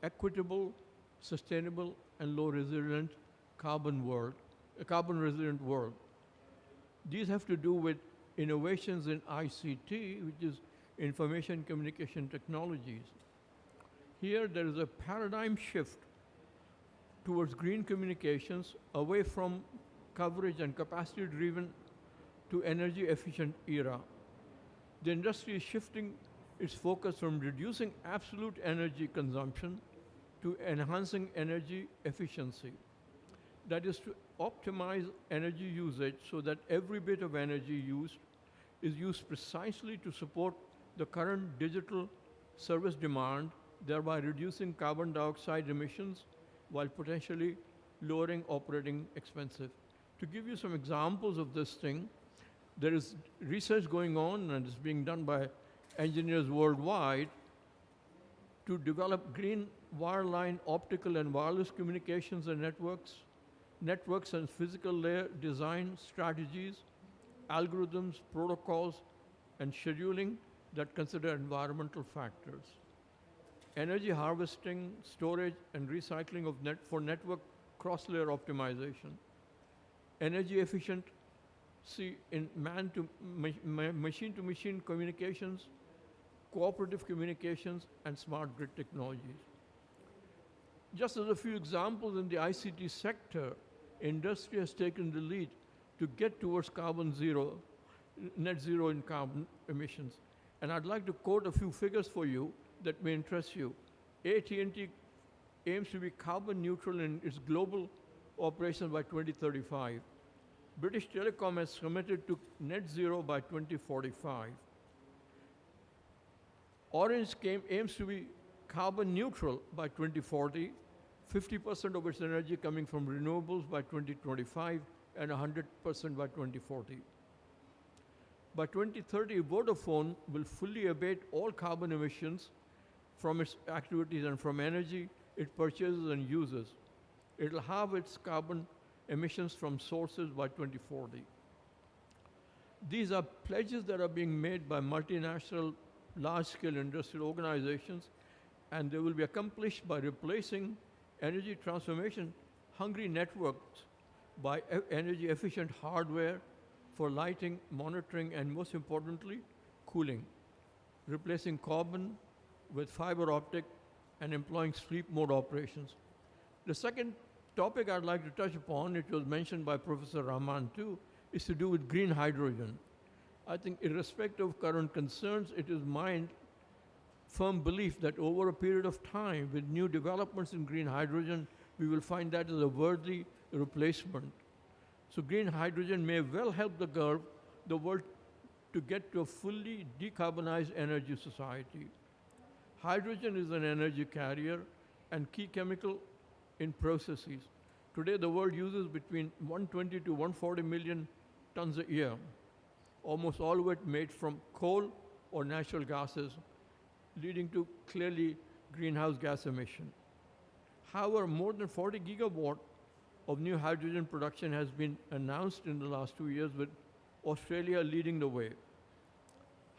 equitable, sustainable, and low resilient carbon resilient world. These have to do with innovations in ICT, which is information communication technologies. Here there is a paradigm shift towards green communications, away from coverage and capacity driven to energy efficient era. The industry is shifting its focus from reducing absolute energy consumption to enhancing energy efficiency. That is to optimize energy usage so that every bit of energy used is used precisely to support the current digital service demand, thereby reducing carbon dioxide emissions while potentially lowering operating expenses. To give you some examples of this thing, there is research going on and it's being done by engineers worldwide to develop green wireline optical and wireless communications and networks and physical layer design strategies, algorithms, protocols, and scheduling that consider environmental factors. Energy harvesting, storage, and recycling of for network cross-layer optimization. Energy efficiency in machine-to-machine communications, cooperative communications, and smart grid technologies. Just as a few examples in the ICT sector, industry has taken the lead to get towards net zero in carbon emissions. And I'd like to quote a few figures for you that may interest you. AT&T aims to be carbon neutral in its global operations by 2035. British Telecom has committed to net zero by 2045. Orange aims to be carbon neutral by 2040. 50% of its energy coming from renewables by 2025 and 100% by 2040. By 2030, Vodafone will fully abate all carbon emissions from its activities and from energy it purchases and uses. It will halve its carbon emissions from sources by 2040. These are pledges that are being made by multinational, large-scale industrial organizations, and they will be accomplished by replacing energy transformation hungry networks by energy-efficient hardware for lighting, monitoring, and most importantly, cooling, replacing carbon with fiber optic and employing sleep mode operations. The second topic I'd like to touch upon, it was mentioned by Professor Rahman too, is to do with green hydrogen. I think irrespective of current concerns, it is my firm belief that over a period of time, with new developments in green hydrogen, we will find that as a worthy replacement. So green hydrogen may well help the world to get to a fully decarbonized energy society. Hydrogen is an energy carrier and key chemical in processes. Today, the world uses between 120 to 140 million tons a year, almost all of it made from coal or natural gases, leading to clearly greenhouse gas emission. However, more than 40 gigawatt of new hydrogen production has been announced in the last 2 years, with Australia leading the way.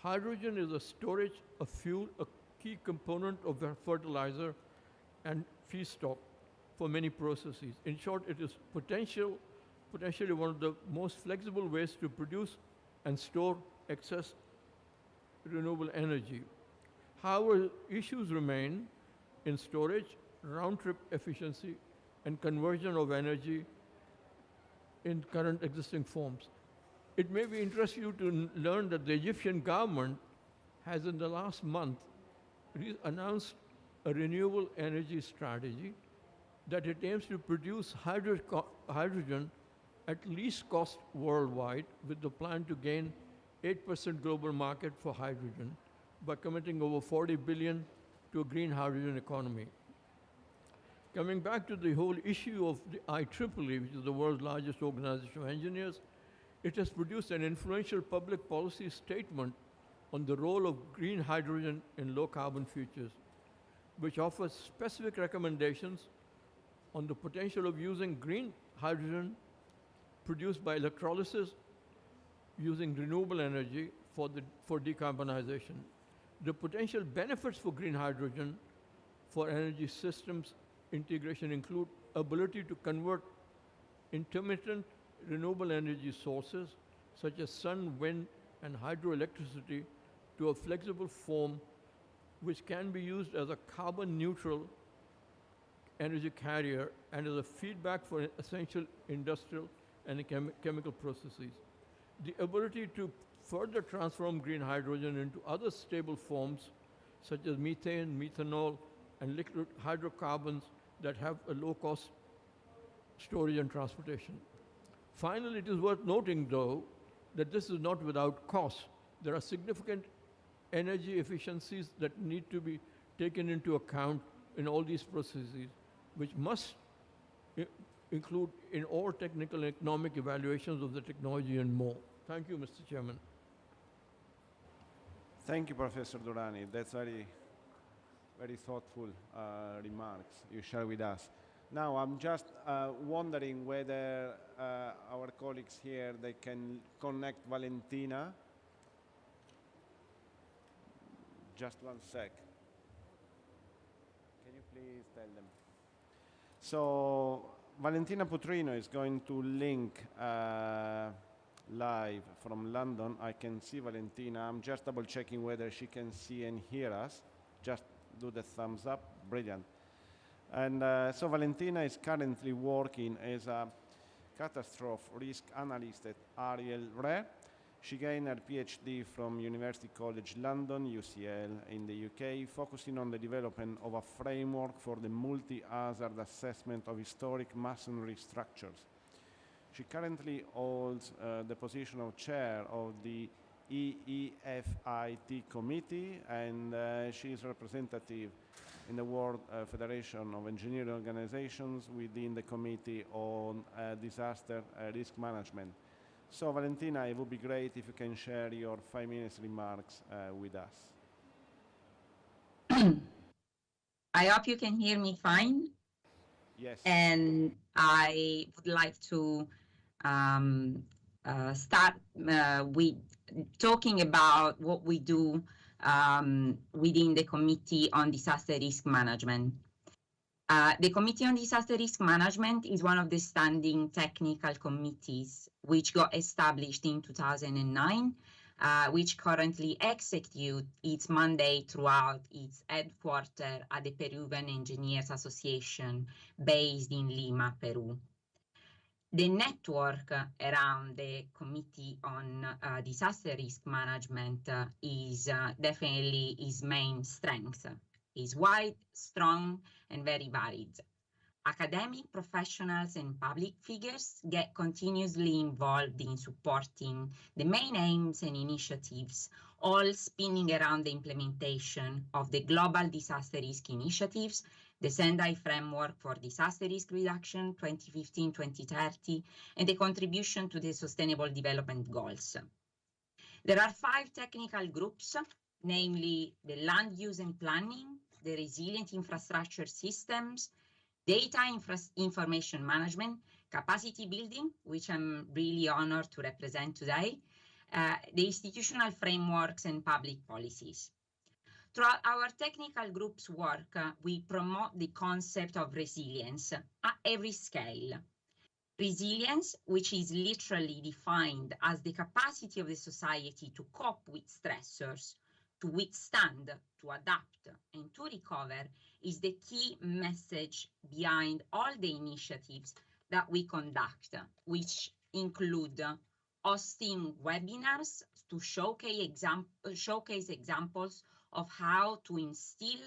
Hydrogen is a storage, a fuel, a key component of a fertilizer and feedstock for many processes. In short, it is potentially one of the most flexible ways to produce and store excess renewable energy. However, issues remain in storage, round-trip efficiency, and conversion of energy in current existing forms. It may be interesting you to learn that the Egyptian government has in the last month announced a renewable energy strategy that it aims to produce hydrogen at least cost worldwide, with the plan to gain 8% global market for hydrogen by committing over 40 billion to a green hydrogen economy. Coming back to the whole issue of the IEEE, which is the world's largest organization of engineers, it has produced an influential public policy statement on the role of green hydrogen in low carbon futures, which offers specific recommendations on the potential of using green hydrogen produced by electrolysis using renewable energy for decarbonization. The potential benefits for green hydrogen for energy systems integration include ability to convert intermittent renewable energy sources such as sun, wind, and hydroelectricity to a flexible form which can be used as a carbon neutral energy carrier and as a feedback for essential industrial and chemical processes. The ability to further transform green hydrogen into other stable forms such as methane, methanol, and liquid hydrocarbons that have a low-cost storage and transportation. Finally, it is worth noting, though, that this is not without cost. There are significant energy efficiencies that need to be taken into account in all these processes, which must include in all technical and economic evaluations of the technology and more. Thank you, Mr. Chairman. Thank you, Professor Durrani. That's very thoughtful remarks you share with us. Now, I'm just wondering whether our colleagues here, they can connect Valentina. Just one sec. Can you please tell them? So, Valentina Putrino is going to link live from London. I can see Valentina. I'm just double checking whether she can see and hear us. Just do the thumbs up. Brilliant. And so Valentina is currently working as a catastrophe risk analyst at Ariel Re. She gained her PhD from University College London, UCL, in the UK, focusing on the development of a framework for the multi-hazard assessment of historic masonry structures. She currently holds the position of chair of the EEFIT committee, and she is representative in the World Federation of Engineering Organizations within the Committee on Disaster Risk Management. So Valentina, it would be great if you can share your 5 minutes remarks with us. I hope you can hear me fine. Yes. And I would like to start with talking about what we do within the Committee on Disaster Risk Management. The Committee on Disaster Risk Management is one of the standing technical committees which got established in 2009, which currently execute its mandate throughout its headquarters at the Peruvian Engineers Association based in Lima, Peru. The network around the Committee on Disaster Risk Management is definitely its main strength. It's wide, strong, and very varied. Academic professionals and public figures get continuously involved in supporting the main aims and initiatives, all spinning around the implementation of the Global Disaster Risk Initiatives, the Sendai Framework for Disaster Risk Reduction 2015-2030, and the contribution to the Sustainable Development Goals. There are 5 technical groups, namely the Land Use and Planning, the Resilient Infrastructure Systems, Data Information Management, Capacity Building, which I'm really honored to represent today, the Institutional Frameworks and Public Policies. Throughout our technical group's work, we promote the concept of resilience at every scale. Resilience, which is literally defined as the capacity of the society to cope with stressors, to withstand, to adapt, and to recover, is the key message behind all the initiatives that we conduct, which include hosting webinars to showcase examples of how to instill,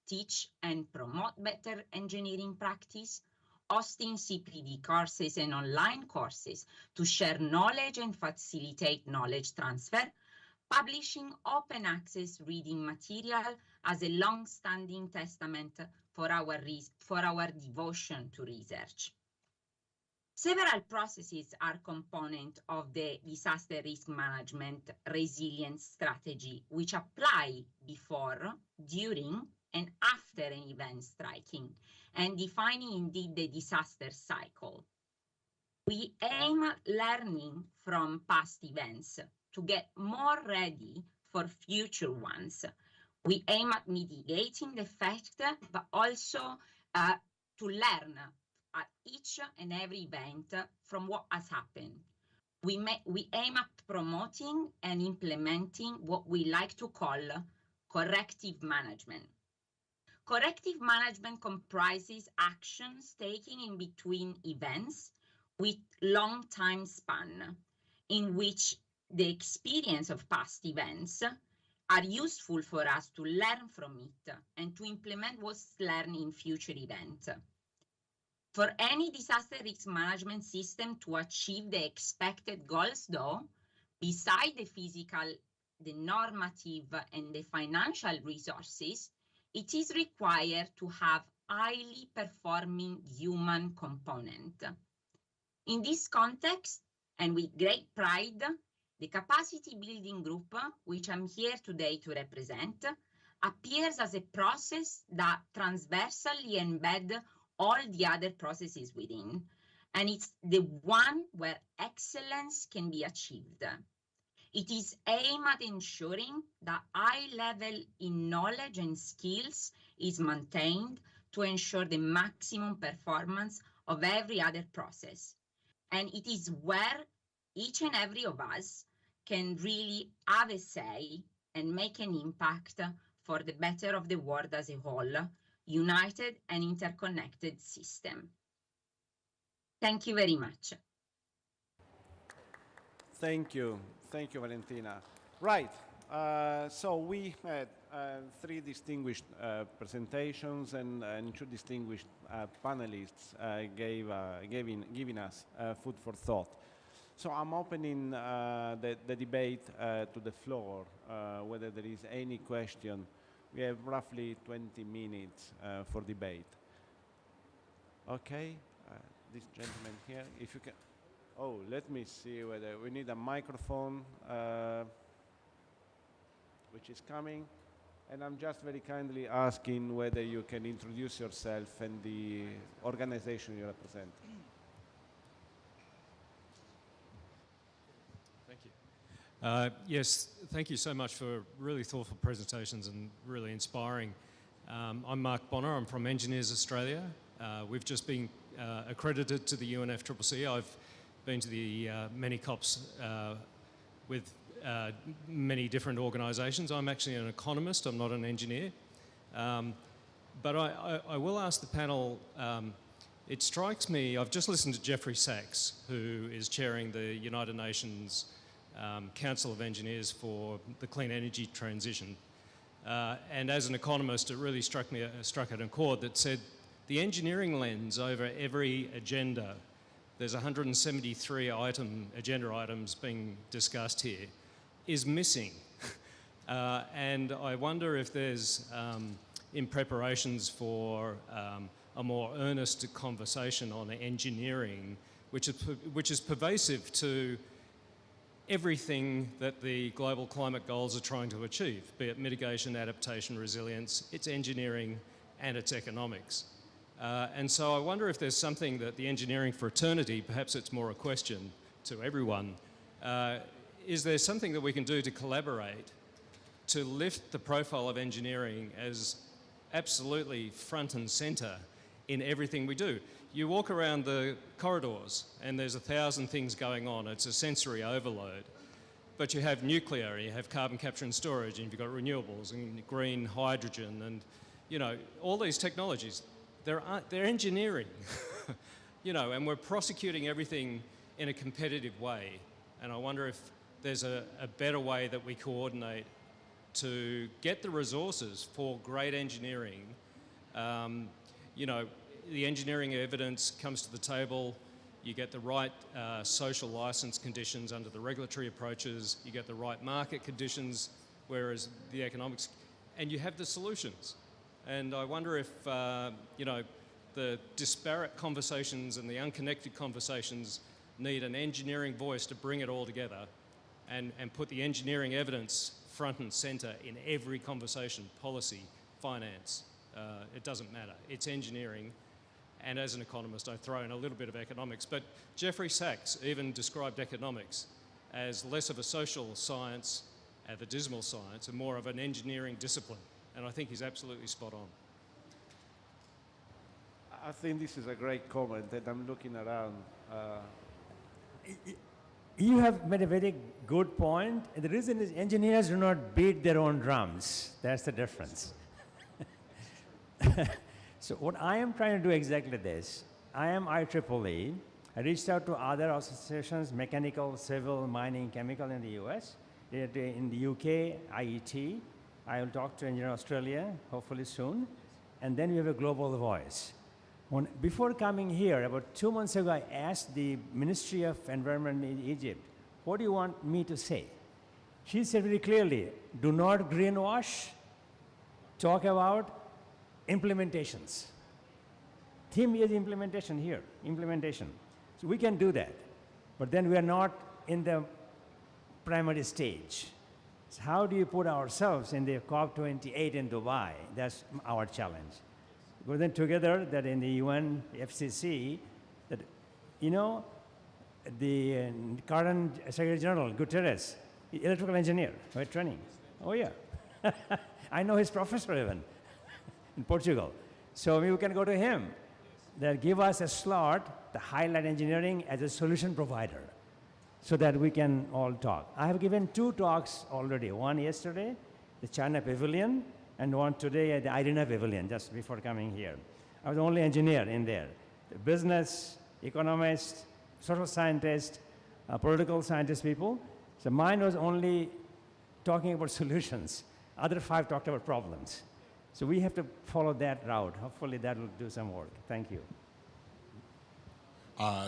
teach, and promote better engineering practice, hosting CPD courses and online courses to share knowledge and facilitate knowledge transfer, publishing open access reading material as a long-standing testament for our devotion to research. Several processes are component of the disaster risk management resilience strategy, which apply before, during, and after an event striking, and defining indeed the disaster cycle. We aim at learning from past events to get more ready for future ones. We aim at mitigating the effect, but also to learn at each and every event from what has happened. We aim at promoting and implementing what we like to call corrective management. Corrective management comprises actions taken in between events with long time span, in which the experience of past events are useful for us to learn from it and to implement what's learned in future events. For any disaster risk management system to achieve the expected goals, though, beside the physical, the normative, and the financial resources, it is required to have highly performing human component. In this context, and with great pride, the capacity building group, which I'm here today to represent, appears as a process that transversally embeds all the other processes within, and it's the one where excellence can be achieved. It is aimed at ensuring that high level in knowledge and skills is maintained to ensure the maximum performance of every other process. And it is where each and every of us can really have a say and make an impact for the better of the world as a whole, united and interconnected system. Thank you very much. Thank you, Valentina. Right, so we had 3 distinguished presentations and 2 distinguished panelists giving us food for thought. So I'm opening the debate to the floor, whether there is any question We have roughly 20 minutes for debate. Okay, this gentleman here, if you can. Oh, let me see whether we need a microphone, which is coming. And I'm just very kindly asking whether you can introduce yourself and the organization you represent. Thank you. Yes, thank you so much for really thoughtful presentations and really inspiring. I'm Mark Bonner. I'm from Engineers Australia. We've just been accredited to the UNFCCC. I've been to the many COPs with many different organisations. I'm actually an economist. I'm not an engineer. But I will ask the panel, it strikes me, I've just listened to Jeffrey Sachs, who is chairing the United Nations Council of Engineers for the Clean Energy Transition. And as an economist, it really struck at a chord that said the engineering lens over every agenda, there's 173 agenda items being discussed here, is missing. And I wonder if there's, in preparations for a more earnest conversation on engineering, which is pervasive to everything that the global climate goals are trying to achieve, be it mitigation, adaptation, resilience, it's engineering and it's economics. And so I wonder if there's something that the engineering fraternity, perhaps it's more a question to everyone, is there something that we can do to collaborate to lift the profile of engineering as absolutely front and centre in everything we do? You walk around the corridors and there's 1,000 things going on. It's a sensory overload. But you have nuclear, you have carbon capture and storage, and you've got renewables and green hydrogen and, you know, all these technologies. They're engineering, you know, and we're prosecuting everything in a competitive way. And I wonder if there's a better way that we coordinate to get the resources for great engineering. You know, the engineering evidence comes to the table, you get the right social license conditions under the regulatory approaches, you get the right market conditions, whereas the economics, and you have the solutions. And I wonder if, you know, the disparate conversations and the unconnected conversations need an engineering voice to bring it all together and put the engineering evidence front and centre in every conversation, policy, finance, it doesn't matter. It's engineering. And as an economist, I throw in a little bit of economics. But Jeffrey Sachs even described economics as less of a social science, the dismal science, and more of an engineering discipline. And I think he's absolutely spot on. I think this is a great comment, and I'm looking around. You have made a very good point. The reason is engineers do not beat their own drums. That's the difference. So what I am trying to do exactly this. I am IEEE. I reached out to other associations, mechanical, civil, mining, chemical in the US. In the UK, IET. I will talk to Engineers Australia, hopefully soon. And then we have a global voice. Before coming here, about 2 months ago, I asked the Ministry of Environment in Egypt, what do you want me to say? She said very clearly, do not greenwash, talk about implementations. Theme is implementation here, implementation. So we can do that. But then we are not in the primary stage. So how do you put ourselves in the COP28 in Dubai? That's our challenge. But then together, that in the UN FCC, that, you know, the current Secretary General, Guterres, electrical engineer, by training. Oh yeah. I know his professor even in Portugal. So we can go to him. That give us a slot to highlight engineering as a solution provider so that we can all talk. I have given 2 talks already. One yesterday, the China Pavilion, and one today at the IRENA Pavilion, just before coming here. I was the only engineer in there. The business, economist, social scientist, political scientist people. So mine was only talking about solutions. Other 5 talked about problems. So we have to follow that route. Hopefully that will do some work. Thank you.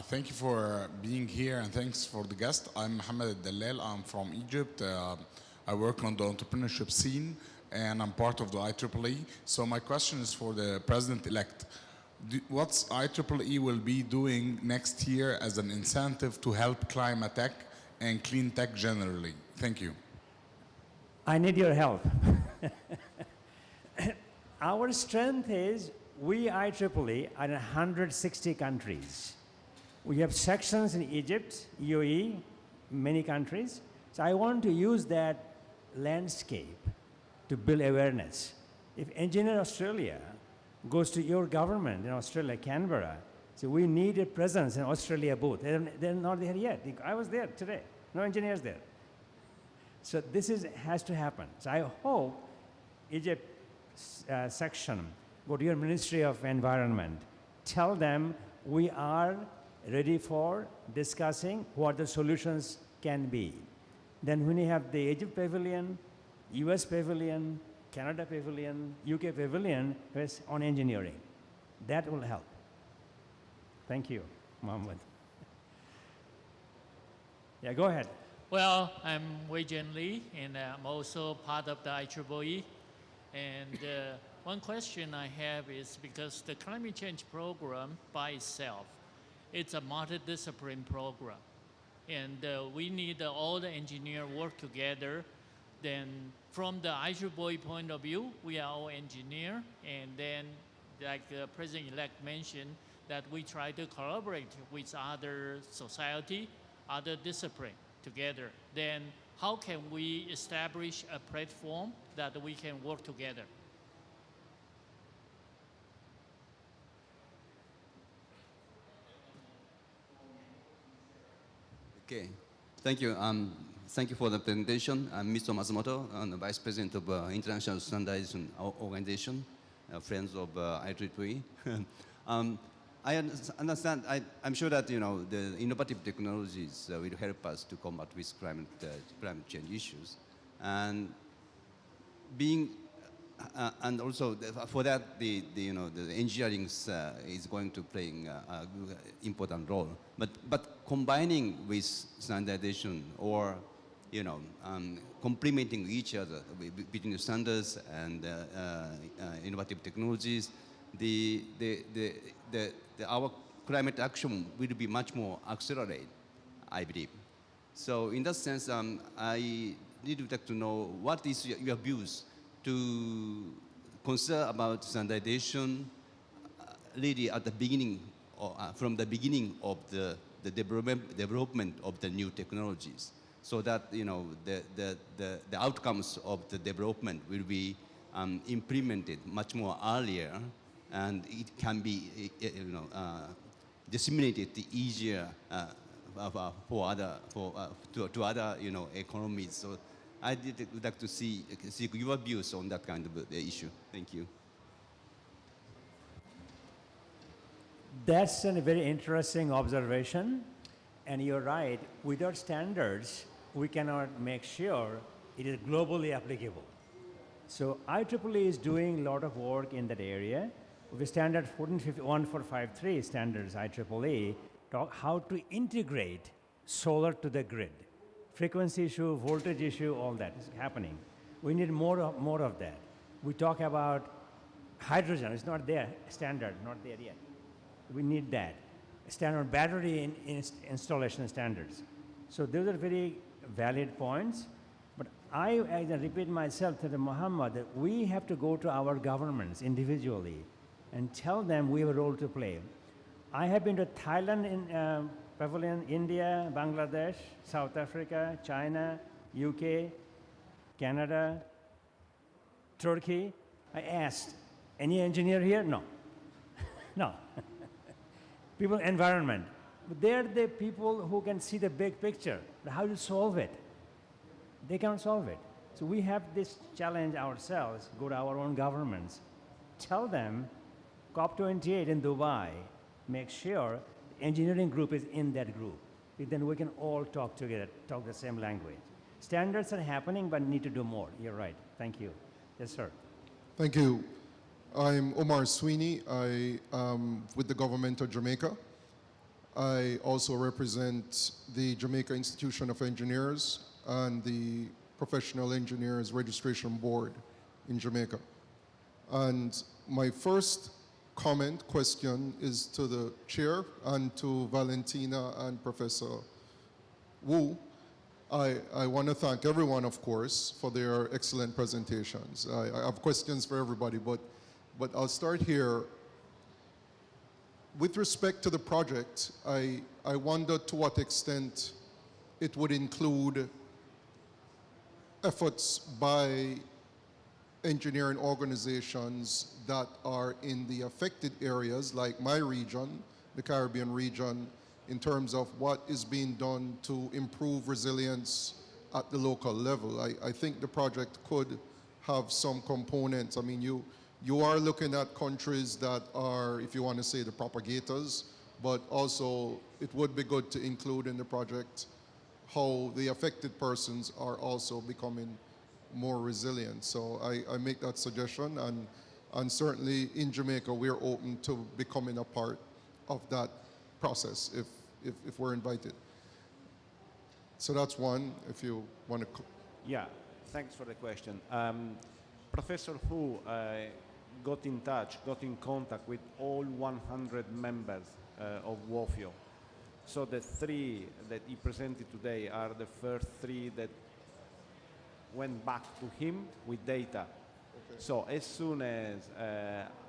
Thank you for being here and thanks for the guest. I'm Mohammed Al-Dalal. I'm from Egypt. I work on the entrepreneurship scene and I'm part of the IEEE. So my question is for the president-elect. What's IEEE will be doing next year as an incentive to help climate tech and clean tech generally? Thank you. I need your help. Our strength is we IEEE are in 160 countries. We have sections in Egypt, UAE, many countries. So I want to use that landscape to build awareness. If Engineer Australia goes to your government in Australia, Canberra, so we need a presence in Australia booth. They're not there yet. I was there today. No engineers there. So this has to happen. So I hope Egypt section go to your Ministry of Environment. Tell them we are ready for discussing what the solutions can be. Then when you have the Egypt pavilion, US pavilion, Canada pavilion, UK pavilion on engineering. That will help. Thank you, Mohammed. Yeah, go ahead. Well, I'm Wei Jian Li, and I'm also part of the IEEE. And one question I have is because the climate change program by itself, it's a multidiscipline program. And we need all the engineers work together. Then from the IEEE point of view, we are all engineers. And then like the President-elect mentioned, that we try to collaborate with other society, other discipline together. Then how can we establish a platform that we can work together? Okay, thank you. Thank you for the presentation. I'm Mr. Matsumoto, I'm the Vice President of International Standardization Organization, Friends of IEEE. I understand, I'm sure that, you know, the innovative technologies will help us to combat with climate change issues. And and also for that, the engineering is going to play an important role. But combining with standardization or, you know, complementing each other between the standards and innovative technologies, our climate action will be much more accelerated, I believe. So in that sense, I would like to know what is your views to concern about standardization really at the beginning, or from the beginning of the development of the new technologies, so that, you know, the outcomes of the development will be implemented much more earlier, and it can be, you know, disseminated easier to other, you know, economies. So I would like to see your views on that kind of issue. Thank you. That's a very interesting observation, and you're right. Without standards, we cannot make sure it is globally applicable. So IEEE is doing a lot of work in that area. With standard 14453 standards, IEEE talk how to integrate solar to the grid. Frequency issue, voltage issue, all that is happening. We need more of that. We talk about hydrogen, it's not there, standard, not there yet. We need that. Standard battery installation standards. So those are very valid points. But I repeat myself to the Muhammad that we have to go to our governments individually and tell them we have a role to play. I have been to Thailand, in Pavilion, India, Bangladesh, South Africa, China, UK, Canada, Turkey. I asked, any engineer here? No. No. People, environment. But they're the people who can see the big picture. How to solve it? They can't solve it. So we have this challenge ourselves, go to our own governments. Tell them, COP28 in Dubai, make sure engineering group is in that group. Then we can all talk together, talk the same language. Standards are happening, but need to do more. You're right. Thank you. Yes, sir. Thank you. I'm Omar Sweeney. I am with the government of Jamaica. I also represent the Jamaica Institution of Engineers and the Professional Engineers Registration Board. in Jamaica. And my first question is to the chair and to Valentina and Professor Wu. I want to thank everyone, of course, for their excellent presentations. I have questions for everybody, but I'll start here. With respect to the project, I wonder to what extent it would include efforts by engineering organizations that are in the affected areas, like my region, the Caribbean region, in terms of what is being done to improve resilience at the local level. I think the project could have some components. I mean, you are looking at countries that are, if you want to say, the propagators, but also it would be good to include in the project how the affected persons are also becoming more resilient. So I make that suggestion, and certainly in Jamaica, we're open to becoming a part of that process if we're invited. So that's one, if you want to. Yeah, thanks for the question. Professor Hu got in contact with all 100 members of WFEO. So the 3 that he presented today are the first 3 that went back to him with data. Okay. So as soon as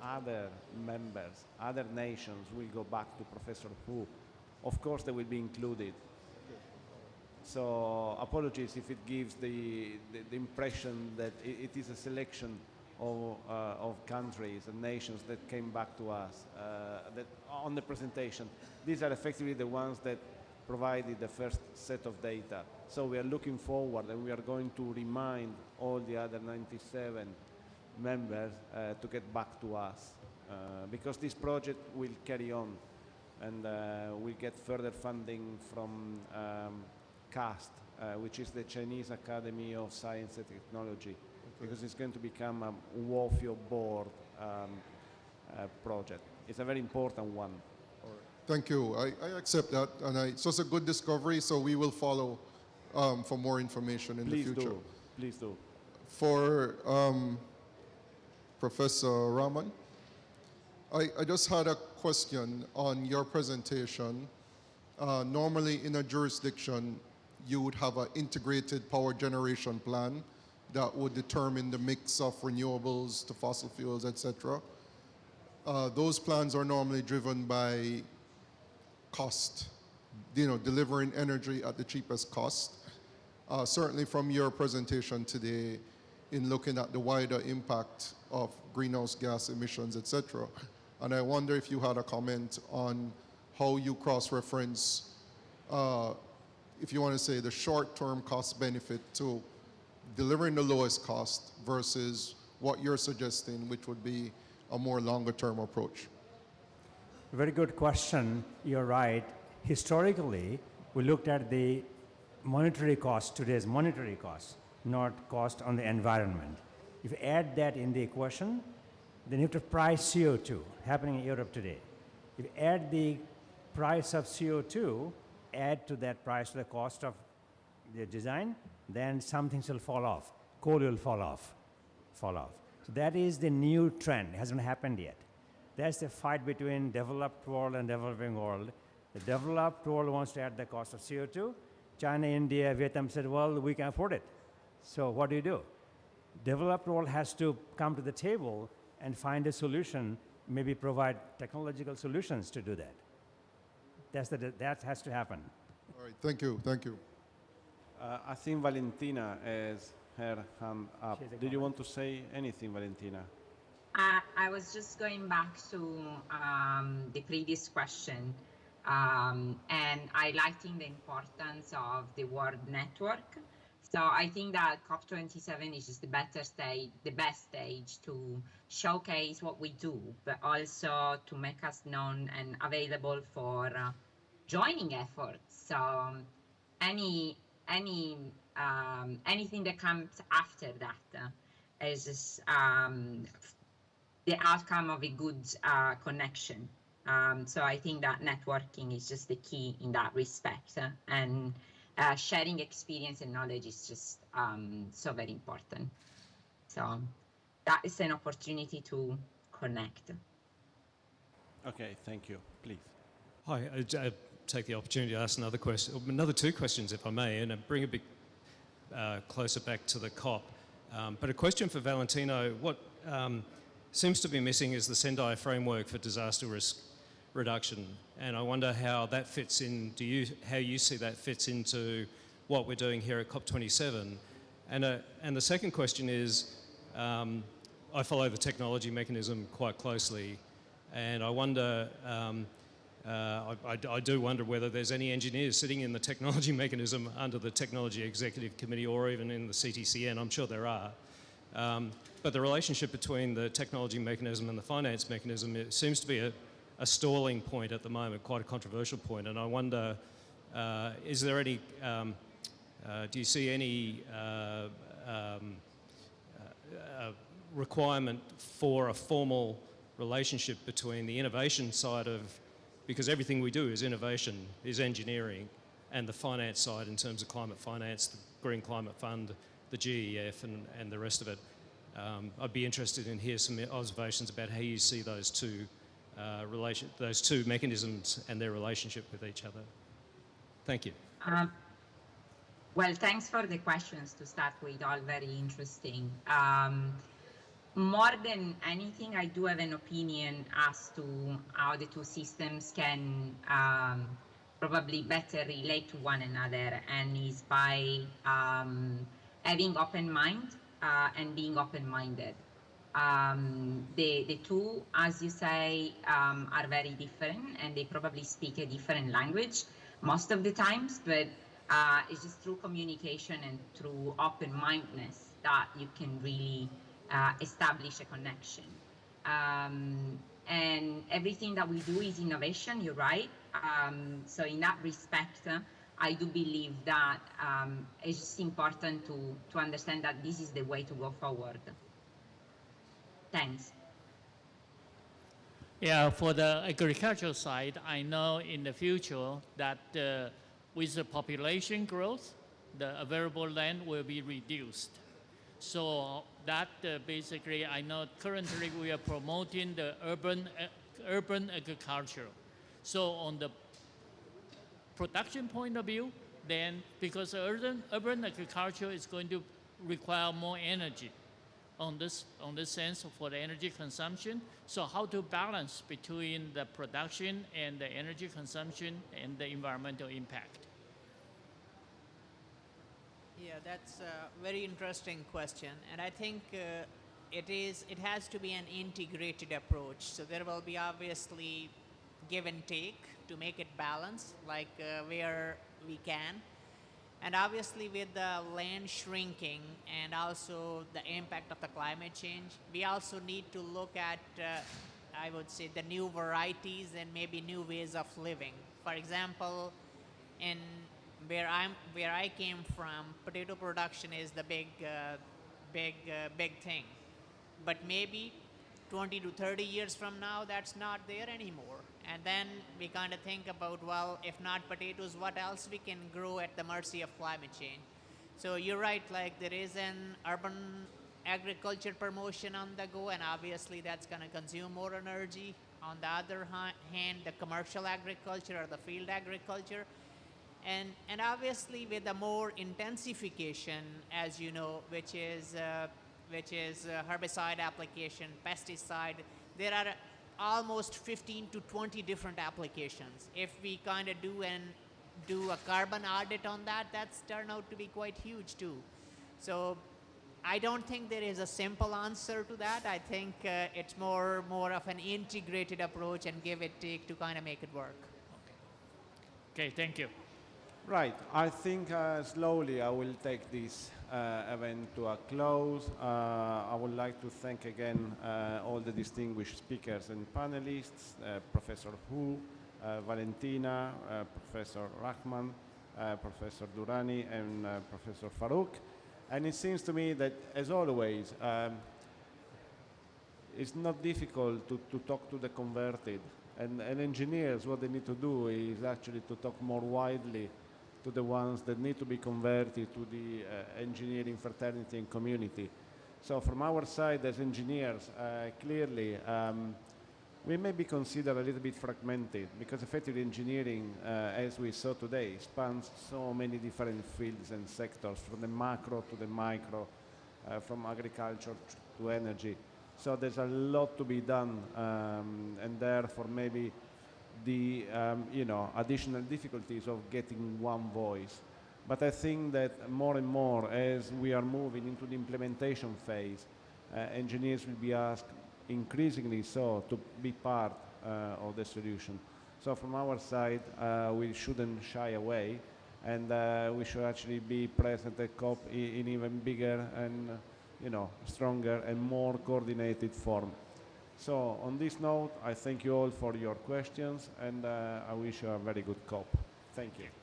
other members, other nations will go back to Professor Hu, of course they will be included. Okay. So apologies if it gives the impression that it is a selection of countries and nations that came back to us that on the presentation. These are effectively the ones that provided the first set of data. So we are looking forward, and we are going to remind all the other 97 members to get back to us because this project will carry on, and we'll get further funding from CAST, which is the Chinese Academy of Science and Technology, because it's going to become a WFEO board project. It's a very important one. All right. Thank you. I accept that, and it's just a good discovery, so we will follow for more information in the future. Please do. For Professor Rahman, I just had a question on your presentation. Normally in a jurisdiction, you would have an integrated power generation plan that would determine the mix of renewables to fossil fuels, etc. Those plans are normally driven by cost, delivering energy at the cheapest cost. Certainly from your presentation today, in looking at the wider impact of greenhouse gas emissions, etc. And I wonder if you had a comment on how you cross-reference, if you want to say, the short-term cost benefit to delivering the lowest cost versus what you're suggesting, which would be a more longer-term approach. Very good question. You're right. Historically, we looked at the monetary cost, today's monetary cost, not cost on the environment. If you add that in the equation, then you have to price CO2, happening in Europe today. If you add the price of CO2, add to that price the cost of the design, then some things will fall off. Coal will fall off. So that is the new trend. It hasn't happened yet. That's the fight between developed world and developing world. The developed world wants to add the cost of CO2. China, India, Vietnam said, well, we can afford it. So what do? Developed world has to come to the table and find a solution, maybe provide technological solutions to do that. That has to happen. All right, thank you. I think Valentina has her hand up. Did you want to say anything, Valentina? I was just going back to the previous question and highlighting the importance of the world network. So I think that COP27 is just the best stage to showcase what we do, but also to make us known and available for joining efforts. So anything that comes after that is just the outcome of a good connection. So I think that networking is just the key in that respect, and sharing experience and knowledge is just so very important. So that is an opportunity to connect. Okay, thank you. Please. Hi, I take the opportunity to ask another two questions, if I may, and bring a bit closer back to the COP. But a question for Valentina. What seems to be missing is the Sendai framework for disaster risk reduction, and I wonder how that fits in. How you see that fits into what we're doing here at COP27? And the second question is, I follow the technology mechanism quite closely, and I wonder, I do wonder whether there's any engineers sitting in the technology mechanism under the Technology Executive Committee or even in the CTCN. I'm sure there are. But the relationship between the technology mechanism and the finance mechanism, it seems to be a stalling point at the moment, quite a controversial point. And I wonder, is there any, do you see any requirement for a formal relationship between the innovation side of, because everything we do is innovation, is engineering, and the finance side in terms of climate finance, the Green Climate Fund, the GEF, and the rest of it. I'd be interested in hear some observations about how you see those two mechanisms and their relationship with each other. Thank you. Well, thanks for the questions to start with, all very interesting. More than anything, I do have an opinion as to how the two systems can probably better relate to one another, and is by having open mind and being open-minded. The two, as you say, are very different, and they probably speak a different language most of the times, but it's just through communication and through open-mindedness that you can really establish a connection. And everything that we do is innovation, you're right. So in that respect, I do believe that it's just important to understand that this is the way to go forward. Thanks. Yeah, for the agricultural side, I know in the future that with the population growth, the available land will be reduced. So that basically, I know currently we are promoting the urban agriculture. So on the production point of view, then because urban agriculture is going to require more energy on this sense for the energy consumption. So how to balance between the production and the energy consumption and the environmental impact? Yeah, that's a very interesting question, and I think it has to be an integrated approach. So there will be obviously give and take to make it balanced, like where we can. And obviously with the land shrinking and also the impact of the climate change, we also need to look at, I would say, the new varieties and maybe new ways of living. For example, in where I came from, potato production is the big thing. But maybe 20 to 30 years from now, that's not there anymore. And then we kind of think about, well, if not potatoes, what else we can grow at the mercy of climate change? So you're right, like there is an urban agriculture promotion on the go, and obviously that's going to consume more energy. On the other hand, the commercial agriculture or the field agriculture. And obviously with the more intensification, as you know, which is herbicide application, pesticide, there are almost 15 to 20 different applications. If we kind of do a carbon audit on that, that's turned out to be quite huge too. So I don't think there is a simple answer to that. I think it's more of an integrated approach and give it take to kind of make it work. Okay, thank you. Right, I think slowly I will take this event to a close. I would like to thank again all the distinguished speakers and panelists, Professor Hu, Valentina, Professor Rahman, Professor Durrani, and Professor Farooque. And it seems to me that, as always, it's not difficult to talk to the converted. And engineers, what they need to do is actually to talk more widely to the ones that need to be converted to the engineering fraternity and community. So from our side as engineers, clearly, we may be considered a little bit fragmented because effectively engineering, as we saw today, spans so many different fields and sectors, from the macro to the micro, from agriculture to energy. So there's a lot to be done, and therefore maybe the additional difficulties of getting one voice. But I think that more and more, as we are moving into the implementation phase, engineers will be asked increasingly so to be part of the solution. So from our side, we shouldn't shy away, and we should actually be present at COP in even bigger and stronger and more coordinated form. So on this note, I thank you all for your questions, and I wish you a very good COP. Thank you.